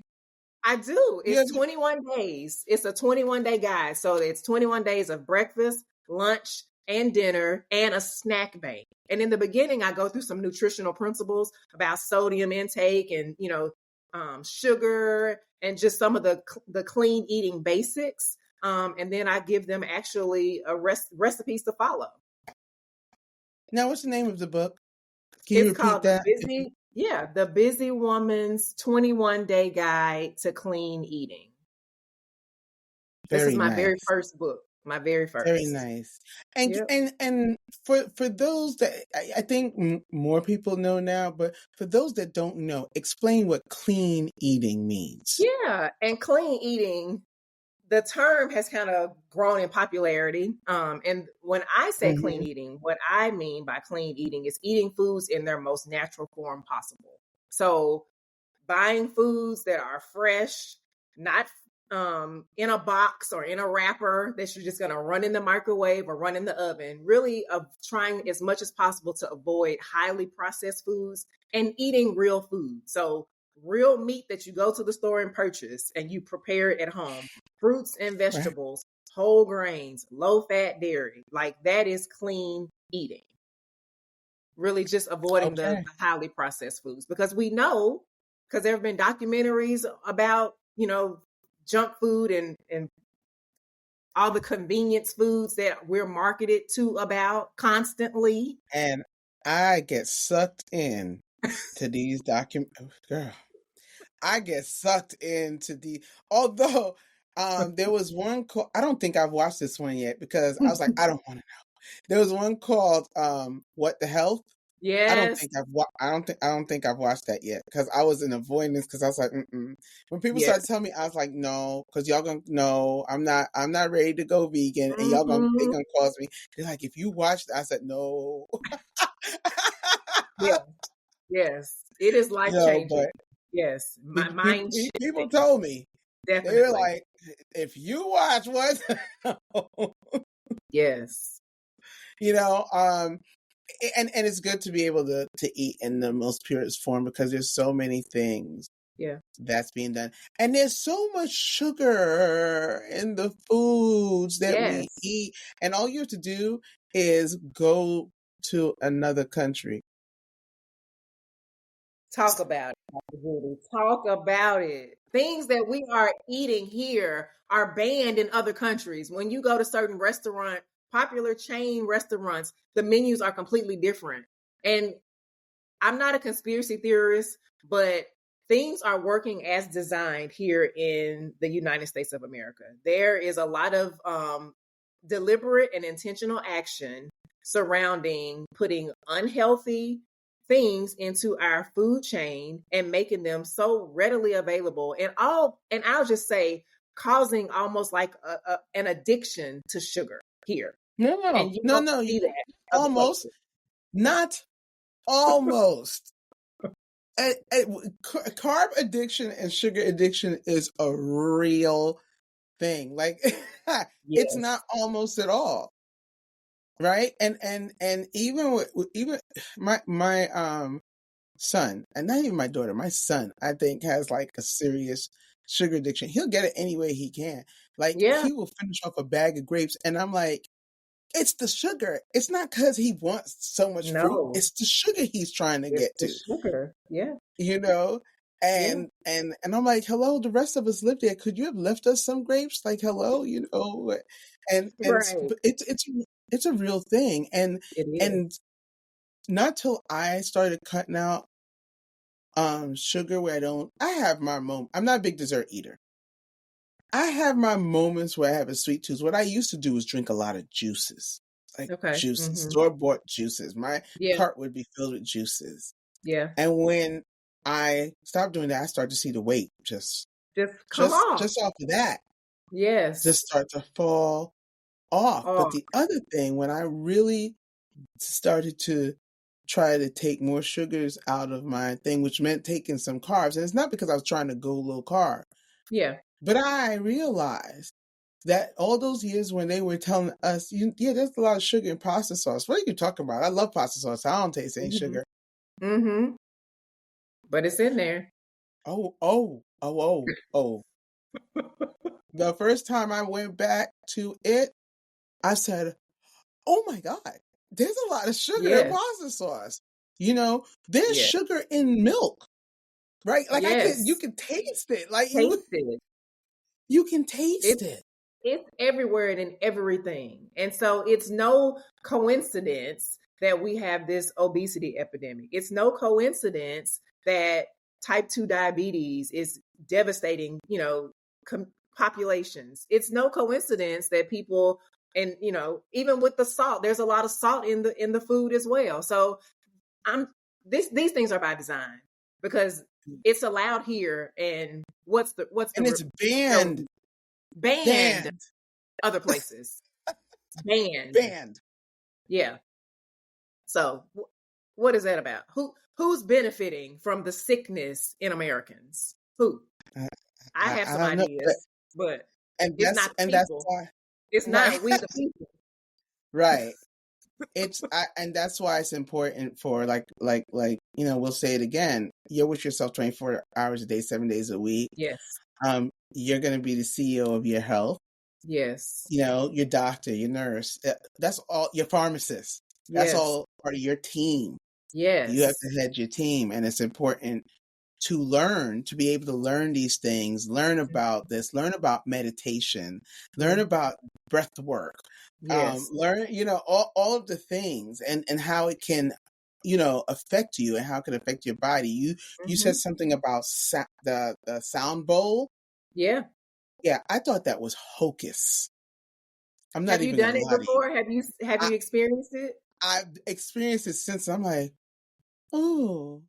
I do. You It's 21 days. It's a 21-day guide. So it's 21 days of breakfast, lunch, and dinner, and a snack bank. And in the beginning, I go through some nutritional principles about sodium intake and, sugar and just some of the clean eating basics. And then I give them actually recipes to follow. Now, what's the name of the book? Can you It's repeat called that? The Busy Woman's 21-Day Guide to Clean Eating. This is my very first book. My very first. Very nice. And Yep. and for those that I think more people know now, but for those that don't know, explain what clean eating means. Yeah, and clean eating, the term has kind of grown in popularity. And when I say clean eating, what I mean by clean eating is eating foods in their most natural form possible. So buying foods that are fresh, not in a box or in a wrapper that you're just going to run in the microwave or run in the oven, really trying as much as possible to avoid highly processed foods and eating real food. So real meat that you go to the store and purchase and you prepare it at home, fruits and vegetables, whole grains, low fat dairy, like that is clean eating. Really just avoiding the highly processed foods, because we know, because there have been documentaries about, junk food and all the convenience foods that we're marketed to about constantly. And I get sucked in to these girl. I get sucked into although there was one called, I don't think I've watched this one yet because I was like, I don't want to know. There was one called What the Health. Yes. I don't think I've watched that yet because I was in avoidance because I was like, mm-mm. When people started Yes. telling me, I was like, no, because y'all gonna no, I'm not ready to go vegan, and they Mm-hmm. gonna cause me. They're like, if you watch that, I said no. Yeah. Yes. It is life No, changing. but Yes. My mind people shifting. told me, they were Definitely. like, if you watch what, Yes. you know, and it's good to be able to eat in the most purest form because there's so many things Yeah. that's being done, and there's so much sugar in the foods that we Yes. eat, and all you have to do is go to another country. Talk about it, Dr. Judy. Talk about it. Things that we are eating here are banned in other countries. When you go to certain popular chain restaurants, the menus are completely different. And I'm not a conspiracy theorist, but things are working as designed here in the United States of America. There is a lot of deliberate and intentional action surrounding putting unhealthy things into our food chain and making them so readily available, and I'll just say causing almost like an addiction to sugar here. No, And you no, don't no, see that other almost places. not almost. Carb addiction and sugar addiction is a real thing. Like it's not Yes. almost at all, right? And even even my son, and not even my daughter, my son, I think has like a serious sugar addiction. He'll get it any way he can. Like Yeah. he will finish off a bag of grapes, and I'm like, it's the sugar. It's not because he wants so much fruit. No. It's the sugar he's trying to It's get the to. sugar. Yeah. You know, Yeah. and I'm like, hello, the rest of us live there. Could you have left us some grapes? Like, hello, Right. but it's a real thing, It is. and not till I started cutting out sugar where I have my moment. I'm not a big dessert eater. I have my moments where I have a sweet tooth. What I used to do was drink a lot of juices, like Okay. juices, Mm-hmm. store-bought juices. My Yeah. cart would be filled with juices. Yeah. And when I stopped doing that, I started to see the weight Just come off. just off of that, Yes. just start to fall off. But Oh, the other thing, when I really started to try to take more sugars out of my thing, which meant taking some carbs, and it's not because I was trying to go low carb, yeah. but I realized that all those years when they were telling us, yeah, there's a lot of sugar in pasta sauce. What are you talking about? I love pasta sauce. I don't taste any Mm-hmm. sugar. Mm-hmm. But it's in there. Oh, oh, oh, oh, oh. The first time I went back to it, I said, oh my God, there's a lot of sugar in Yes. pasta sauce. There's Yes. sugar in milk, right? Like you Yes. can taste it. Like Taste it. you can taste It's it. it's everywhere and in everything. And so it's no coincidence that we have this obesity epidemic. It's no coincidence that type 2 diabetes is devastating, populations. It's no coincidence that people, and even with the salt, there's a lot of salt in the food as well. So these things are by design because it's allowed here, and And it's no, banned, banned banned, other places. Banned. banned. Yeah. So what is that about? Who's benefiting from the sickness in Americans? Who? I have I some don't know, ideas, but and it's not the that's people. why, It's right, not we the people. right. And that's why it's important for we'll say it again. You're with yourself 24 hours a day, 7 days a week. Yes. You're going to be the CEO of your health. Yes. Your doctor, your nurse. That's all. Your pharmacist. That's Yes. all part of your team. You have Yes. to head your team, and it's important to be able to learn these things, learn about this, learn about meditation, learn about breath work, Yes. learn, all of the things and how it can, affect you and how it can affect your body. You said Hmm. something about the sound bowl. Yeah. Yeah, I thought that was hocus. I'm not Have you even gonna done it lie to you. before? Have I, you experienced it? I've experienced it since. I'm like, oh,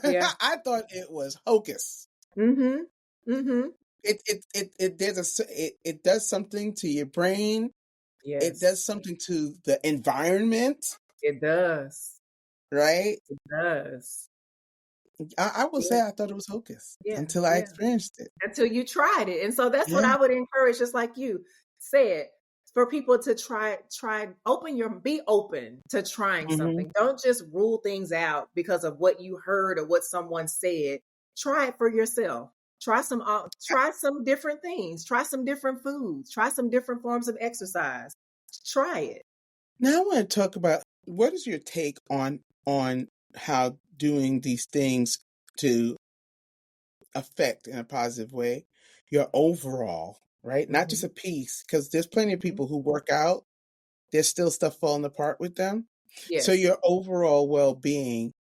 Yeah. I thought it was hocus. Mm-hmm. Mm-hmm. It does something to your brain. It Yes. does something to the environment, It does. right? It does. I will Yeah. say I thought it was hocus Yeah. until I Yeah. experienced it. Until you tried it. And so that's what Yeah. I would encourage, just like you said, for people to be open to trying Hmm. something. Don't just rule things out because of what you heard or what someone said. Try it for yourself. Try some different things. Try some different foods. Try some different forms of exercise. Try it. Now I want to talk about what is your take on how doing these things to affect in a positive way your overall, right? Not just Hmm. a piece, because there's plenty of people who work out, there's still stuff falling apart with them. So Yes. your overall well-being,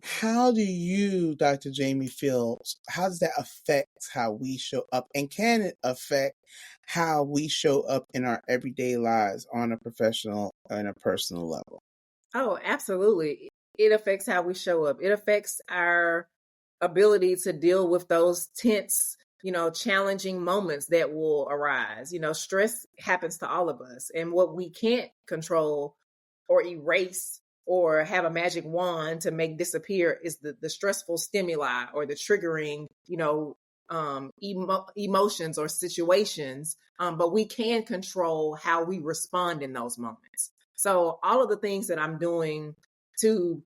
how do you, Dr. Jamie, feel, how does that affect how we show up? And can it affect how we show up in our everyday lives on a professional and a personal level? Oh, absolutely. It affects how we show up. It affects our ability to deal with those tense, challenging moments that will arise. Stress happens to all of us. And what we can't control or erase or have a magic wand to make disappear is the stressful stimuli or the triggering, emotions or situations. But we can control how we respond in those moments. So all of the things that I'm doing to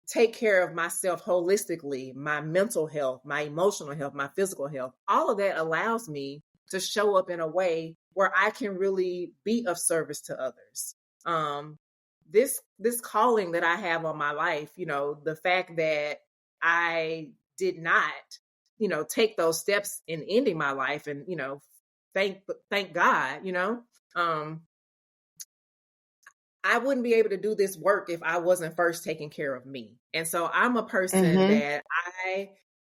take care of myself holistically, my mental health, my emotional health, my physical health, all of that allows me to show up in a way where I can really be of service to others. Um, this calling that I have on my life, the fact that I did not, take those steps in ending my life, and thank God, um, I wouldn't be able to do this work if I wasn't first taking care of me. And so I'm a person Mm-hmm. that I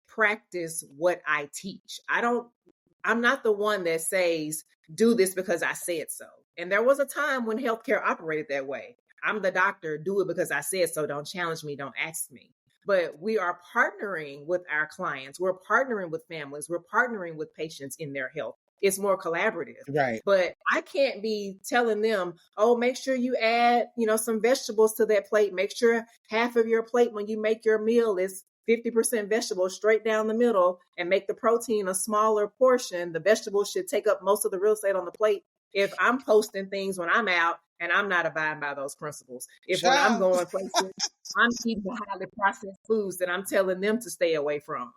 practice what I teach. I'm not the one that says, do this because I said so. And there was a time when healthcare operated that way. I'm the doctor, do it because I said so. Don't challenge me, don't ask me. But we are partnering with our clients, we're partnering with families, we're partnering with patients in their health. It's more collaborative. Right. But I can't be telling them, oh, make sure you add, some vegetables to that plate. Make sure half of your plate when you make your meal is 50% vegetables straight down the middle, and make the protein a smaller portion. The vegetables should take up most of the real estate on the plate. If I'm posting things when I'm out and I'm not abiding by those principles, if when I'm Child. going places, I'm eating the highly processed foods that I'm telling them to stay away from.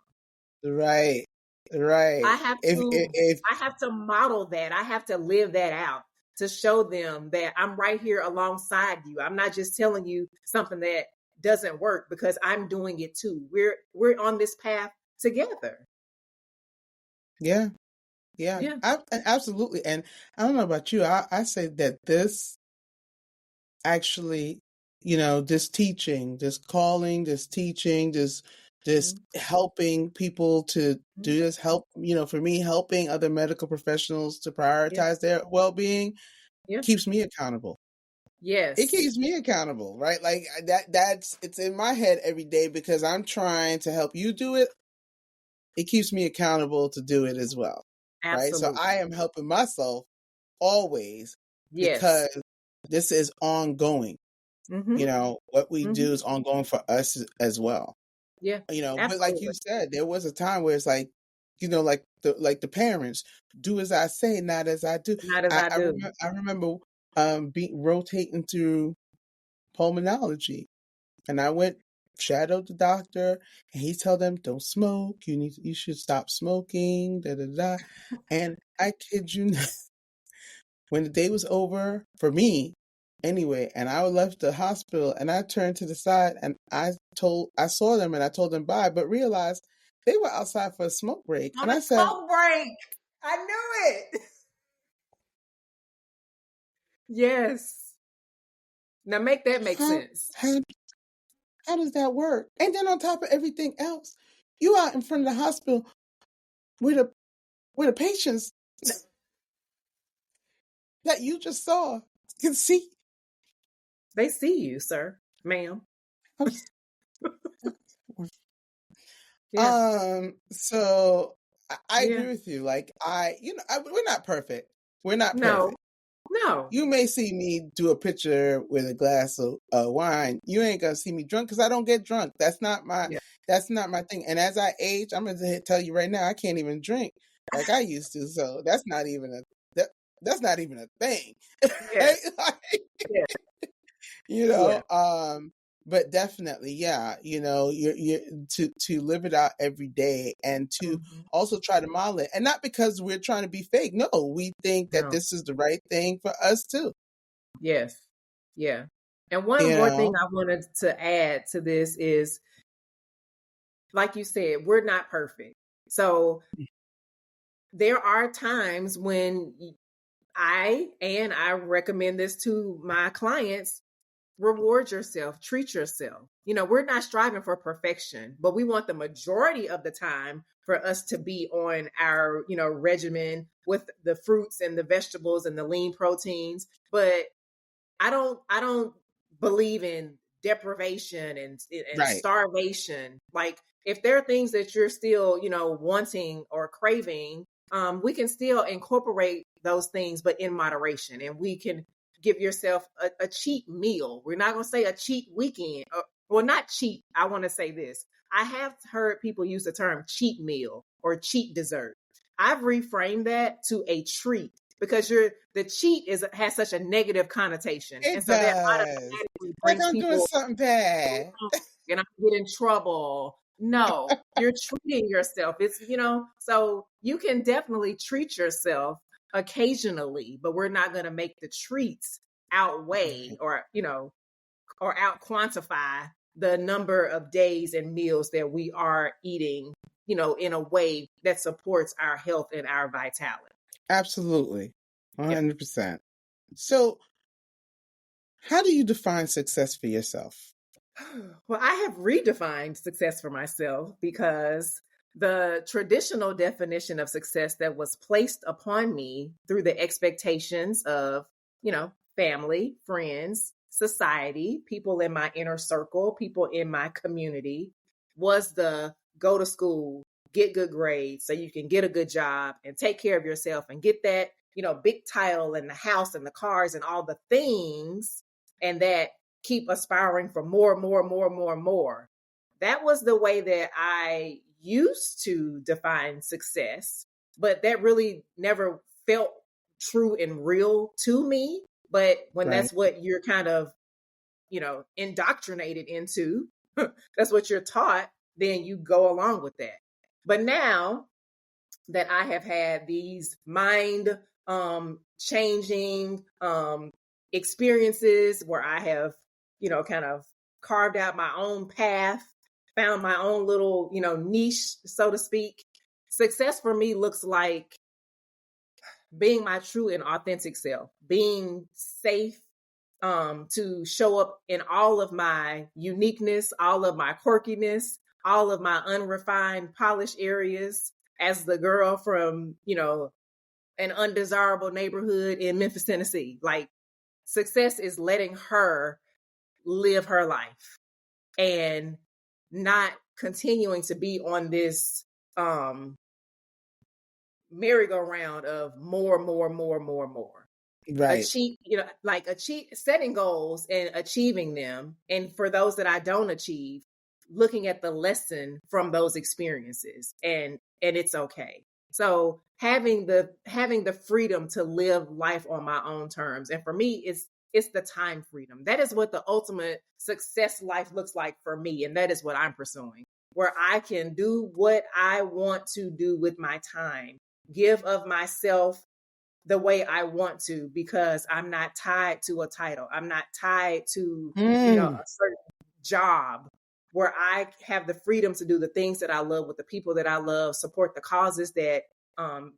Right. Right. I have If, to if, I have to model that. I have to live that out to show them that I'm right here alongside you. I'm not just telling you something that doesn't work, because I'm doing it too. We're on this path together. yeah, yeah, Yeah. absolutely. And I don't know about you. I say that this actually, this teaching, this calling, this teaching, this Mhm. helping people to Mhm. do this, help, for me, helping other medical professionals to Yeah. prioritize their well-being Yeah. keeps me accountable. It Yes. keeps me accountable, right? Like that's it's in my head every day because I'm trying to help you do it. It keeps me accountable to do it as well, right? So I Absolutely. am helping myself always Yes. because this is ongoing. Mhm. What we do Mhm. is ongoing for us as well. Yeah. But like you Absolutely. said, there was a time where it's like, like the parents, do as I say, not as I do. Not as I do. I remember being rotating through pulmonology, and I went shadowed the doctor, and he told them, don't smoke. You should stop smoking. Da da da. And I kid you not, when the day was over for me, anyway, and I left the hospital, and I turned to the side, and I saw them, and I told them bye, but realized they were outside for a smoke break, On and a I said, smoke break. I knew it. Yes. Now make that make How, sense. how does that work? And then on top of everything else, you out in front of the hospital with the patients that you just saw can see. They see you, sir, ma'am. Yeah. So I Yeah. agree with you. Like we're not perfect. We're not No. perfect. No. You may see me do a picture with a glass of wine. You ain't gonna see me drunk because I don't get drunk. That's not my Yeah. thing. And as I age, I'm gonna tell you right now, I can't even drink like I used to. So that's not even that's not even a thing. Yeah. Yeah. you Yeah. know but definitely, yeah, you're to live it out every day and to Mhm. also try to model it, and not because we're trying to be fake. No, we think that No. this is the right thing for us too. Yes. Yeah. And one you more thing know I wanted to add to this is, like you said, we're not perfect. So there are times when I recommend this to my clients: reward yourself, treat yourself. We're not striving for perfection, but we want the majority of the time for us to be on our, regimen with the fruits and the vegetables and the lean proteins. But I don't believe in deprivation and right. starvation. Like, if there are things that you're still, wanting or craving, we can still incorporate those things, but in moderation. And we can give yourself a cheat meal. We're not going to say a cheat weekend. Well, not cheat. I want to say this. I have heard people use the term cheat meal or cheat dessert. I've reframed that to a treat, because the cheat has such a negative connotation, and It so that does. automatically Like brings I'm doing people, something bad. and I get in trouble. No, you're treating yourself. It's, so you can definitely treat yourself occasionally, but we're not going to make the treats outweigh, or out quantify the number of days and meals that we are eating, in a way that supports our health and our vitality. Absolutely. Yeah. 100%. So how do you define success for yourself? Well, I have redefined success for myself, because the traditional definition of success that was placed upon me through the expectations of, family, friends, society, people in my inner circle, people in my community, was the go to school, get good grades so you can get a good job and take care of yourself and get that, big title and the house and the cars and all the things, and that keep aspiring for more, more, more, more, more. That was the way that I used to define success, but that really never felt true and real to me. But when Right. that's what you're kind of, indoctrinated into, that's what you're taught, then you go along with that. But now that I have had these mind changing experiences where I have, kind of carved out my own path, found my own little, niche, so to speak. Success for me looks like being my true and authentic self, being safe, to show up in all of my uniqueness, all of my quirkiness, all of my unrefined, polished areas, as the girl from, an undesirable neighborhood in Memphis, Tennessee. Like, success is letting her live her life and not continuing to be on this merry-go-round of more, more, more, more, more. Right. Achieve, setting goals and achieving them. And for those that I don't achieve, looking at the lesson from those experiences, and it's okay. So having the freedom to live life on my own terms. And for me, it's the time freedom. That is what the ultimate success life looks like for me. And that is what I'm pursuing, where I can do what I want to do with my time, give of myself the way I want to, because I'm not tied to a title. I'm not tied to, Mm. a certain job, where I have the freedom to do the things that I love with the people that I love, support the causes that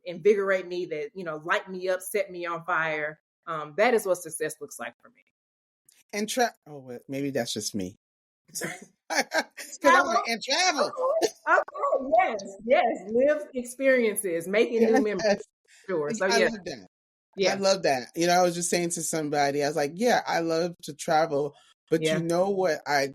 invigorate me, that, light me up, set me on fire. That is what success looks like for me. And oh, well, maybe that's just me. Because I'm Travel. like, and travel. Okay. Yes. Live experiences, making new memories. Yes. Sure. So I yeah. love that. I Yeah. love that. I was just saying to somebody, I was like, yeah, I love to travel, but you Yeah. know what I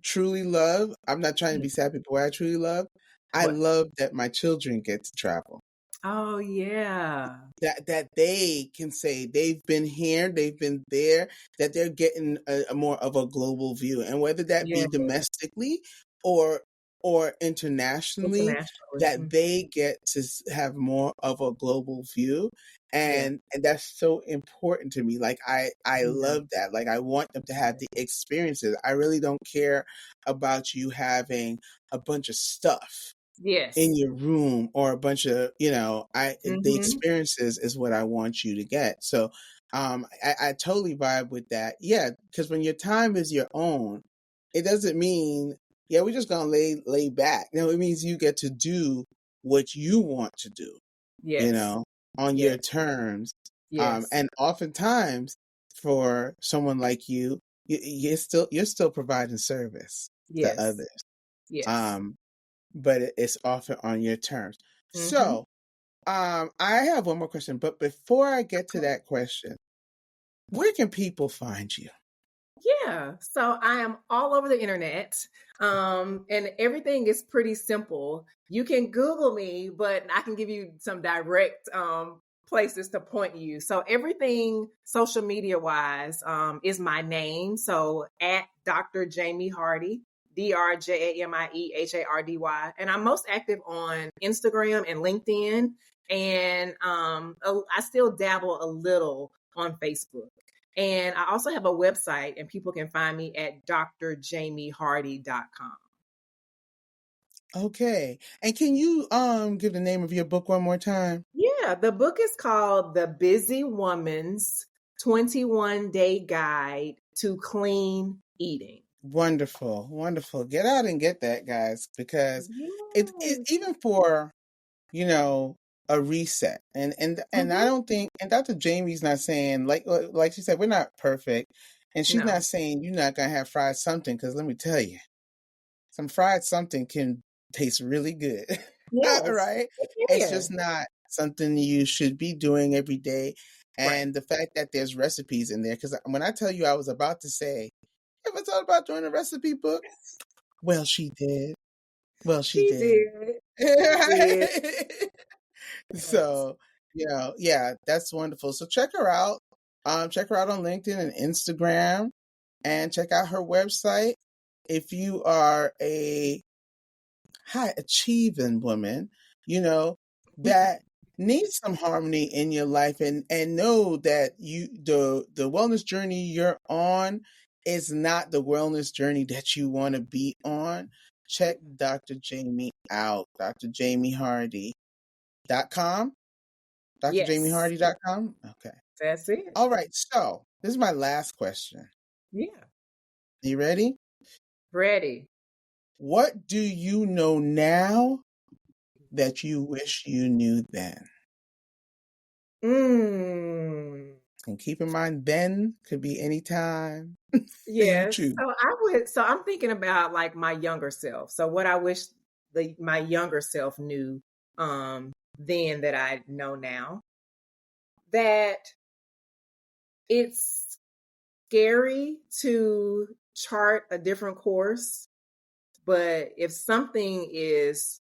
truly love? I'm not trying to be sappy, but what I truly love, I What? love that my children get to travel. Oh yeah. That they can say they've been here, they've been there, that they're getting a more of a global view, and whether that Yeah. be domestically or internationally, Internationally. that they get to have more of a global view, Yeah. and that's so important to me. Like I Yeah. love that. Like I want them to have the experiences. I really don't care about you having a bunch of stuff in Yes. your room or a bunch of the Mm-hmm. experiences is what I want you to get. So I totally vibe with that. Yeah, because when your time is your own, it doesn't mean we're just gonna lay back. No, it means you get to do what you want to do, Yes. on your Yes. terms. Yes. And oftentimes for someone like you're still providing service to Yes. others. Yes. Um, but it's often on your terms. Mm-hmm. So, I have one more question, but before I get to that question, where can people find you? Yeah. So I am all over the internet. And everything is pretty simple. You can Google me, but I can give you some direct places to point you. So everything social media wise is my name. So at Dr. Jamie Hardy, DrJamiehArdy. And I'm most active on Instagram and LinkedIn. And I still dabble a little on Facebook. And I also have a website, and people can find me at drjamiehardy.com. Okay. And can you give the name of your book one more time? Yeah, the book is called The Busy Woman's 21-Day Guide to Clean Eating. Wonderful. Wonderful. Get out and get that, guys, because it Yes. even for, a reset. And I Mm-hmm. don't think, and Dr. Jamie's not saying, like she said, we're not perfect. And she's No. not saying you're not gonna have fried something, because let me tell you, some fried something can taste really good. Yes. Right? It It's just can. not something you should be doing every day. Right. And the fact that there's recipes in there, because when I tell you I was about to say, ever thought about doing a recipe book? Well, she did. Well, she She did. did. She did. Yes. So, yeah, that's wonderful. So check her out. Check her out on LinkedIn and Instagram, and check out her website. If you are a high achieving woman, that needs some harmony in your life, and know that the wellness journey you're on is not the wellness journey that you want to be on. Check Dr. Jamie out, drjamiehardy.com, Yes. drjamiehardy.com. Okay. That's it. All right. So this is my last question. Yeah. You ready? Ready. What do you know now that you wish you knew then? Mm. And keep in mind, then could be any time you Yes. choose. So I'm thinking about like my younger self. So what I wish my younger self knew then that I know now, that it's scary to chart a different course, but if something is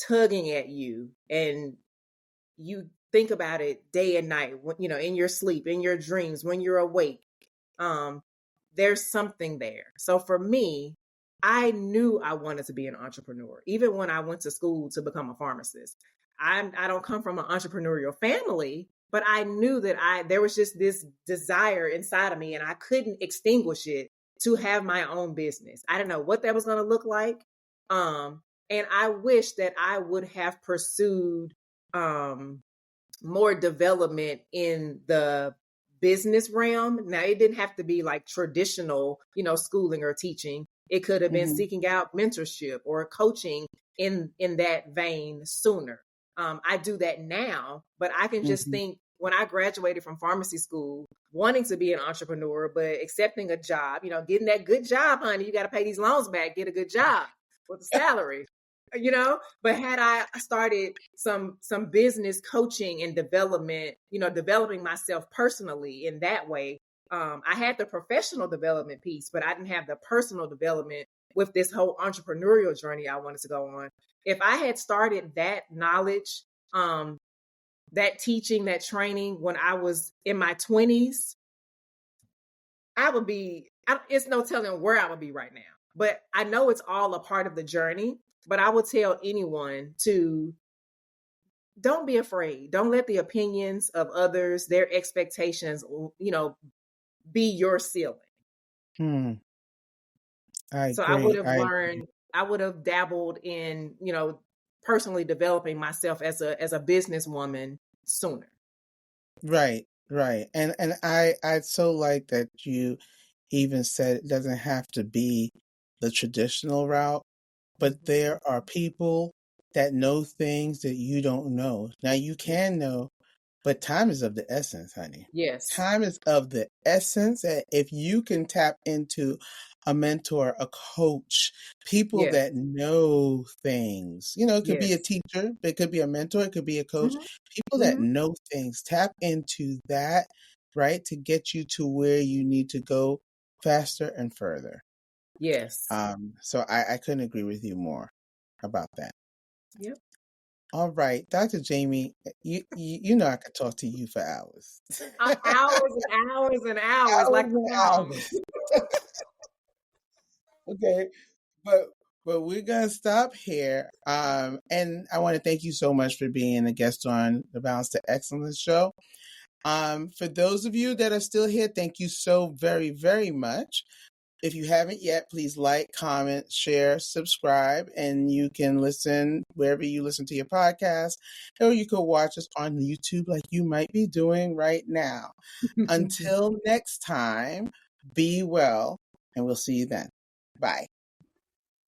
tugging at you and you think about it day and night, in your sleep, in your dreams, when you're awake, um, there's something there. So for me, I knew I wanted to be an entrepreneur, even when I went to school to become a pharmacist. I don't come from an entrepreneurial family, but I knew that there was just this desire inside of me, and I couldn't extinguish it to have my own business. I didn't know what that was going to look like, and I wish that I would have pursued more development in the business realm. Now, it didn't have to be like traditional, schooling or teaching. It could have been Mm-hmm. seeking out mentorship or coaching in that vein sooner. I do that now, but I can just Mm-hmm. think when I graduated from pharmacy school, wanting to be an entrepreneur, but accepting a job, getting that good job, honey, you got to pay these loans back, get a good job with a salary, but had I started some business coaching and development, developing myself personally in that way, I had the professional development piece, but I didn't have the personal development with this whole entrepreneurial journey I wanted to go on. If I had started that knowledge, that teaching, that training when I was in my 20s, it's no telling where I would be right now. But I know it's all a part of the journey. But I would tell anyone to don't be afraid. Don't let the opinions of others, their expectations, be your ceiling. I So agree. I would have dabbled in, personally developing myself as a businesswoman sooner. Right. And I so like that you even said it doesn't have to be the traditional route, but there are people that know things that you don't know. Now you can know, but time is of the essence, honey. Yes. Time is of the essence. If you can tap into a mentor, a coach, people Yes. that know things, it could be a Yes. teacher, it could be a mentor, it could be a coach, people that Mm-hmm. know things, tap into that, right, to get you to where you need to go faster and further. Yes. So I couldn't agree with you more about that. Yep. All right, Dr. Jamie, you know I could talk to you for hours. Hours and hours and hours, like a song. Okay, but we're gonna stop here. And I want to thank you so much for being a guest on the Balance to Excellence show. For those of you that are still here, thank you so very, very much. If you haven't yet, please like, comment, share, subscribe, and you can listen wherever you listen to your podcast, or you can watch us on YouTube like you might be doing right now. Until next time, be well, and we'll see you then. Bye.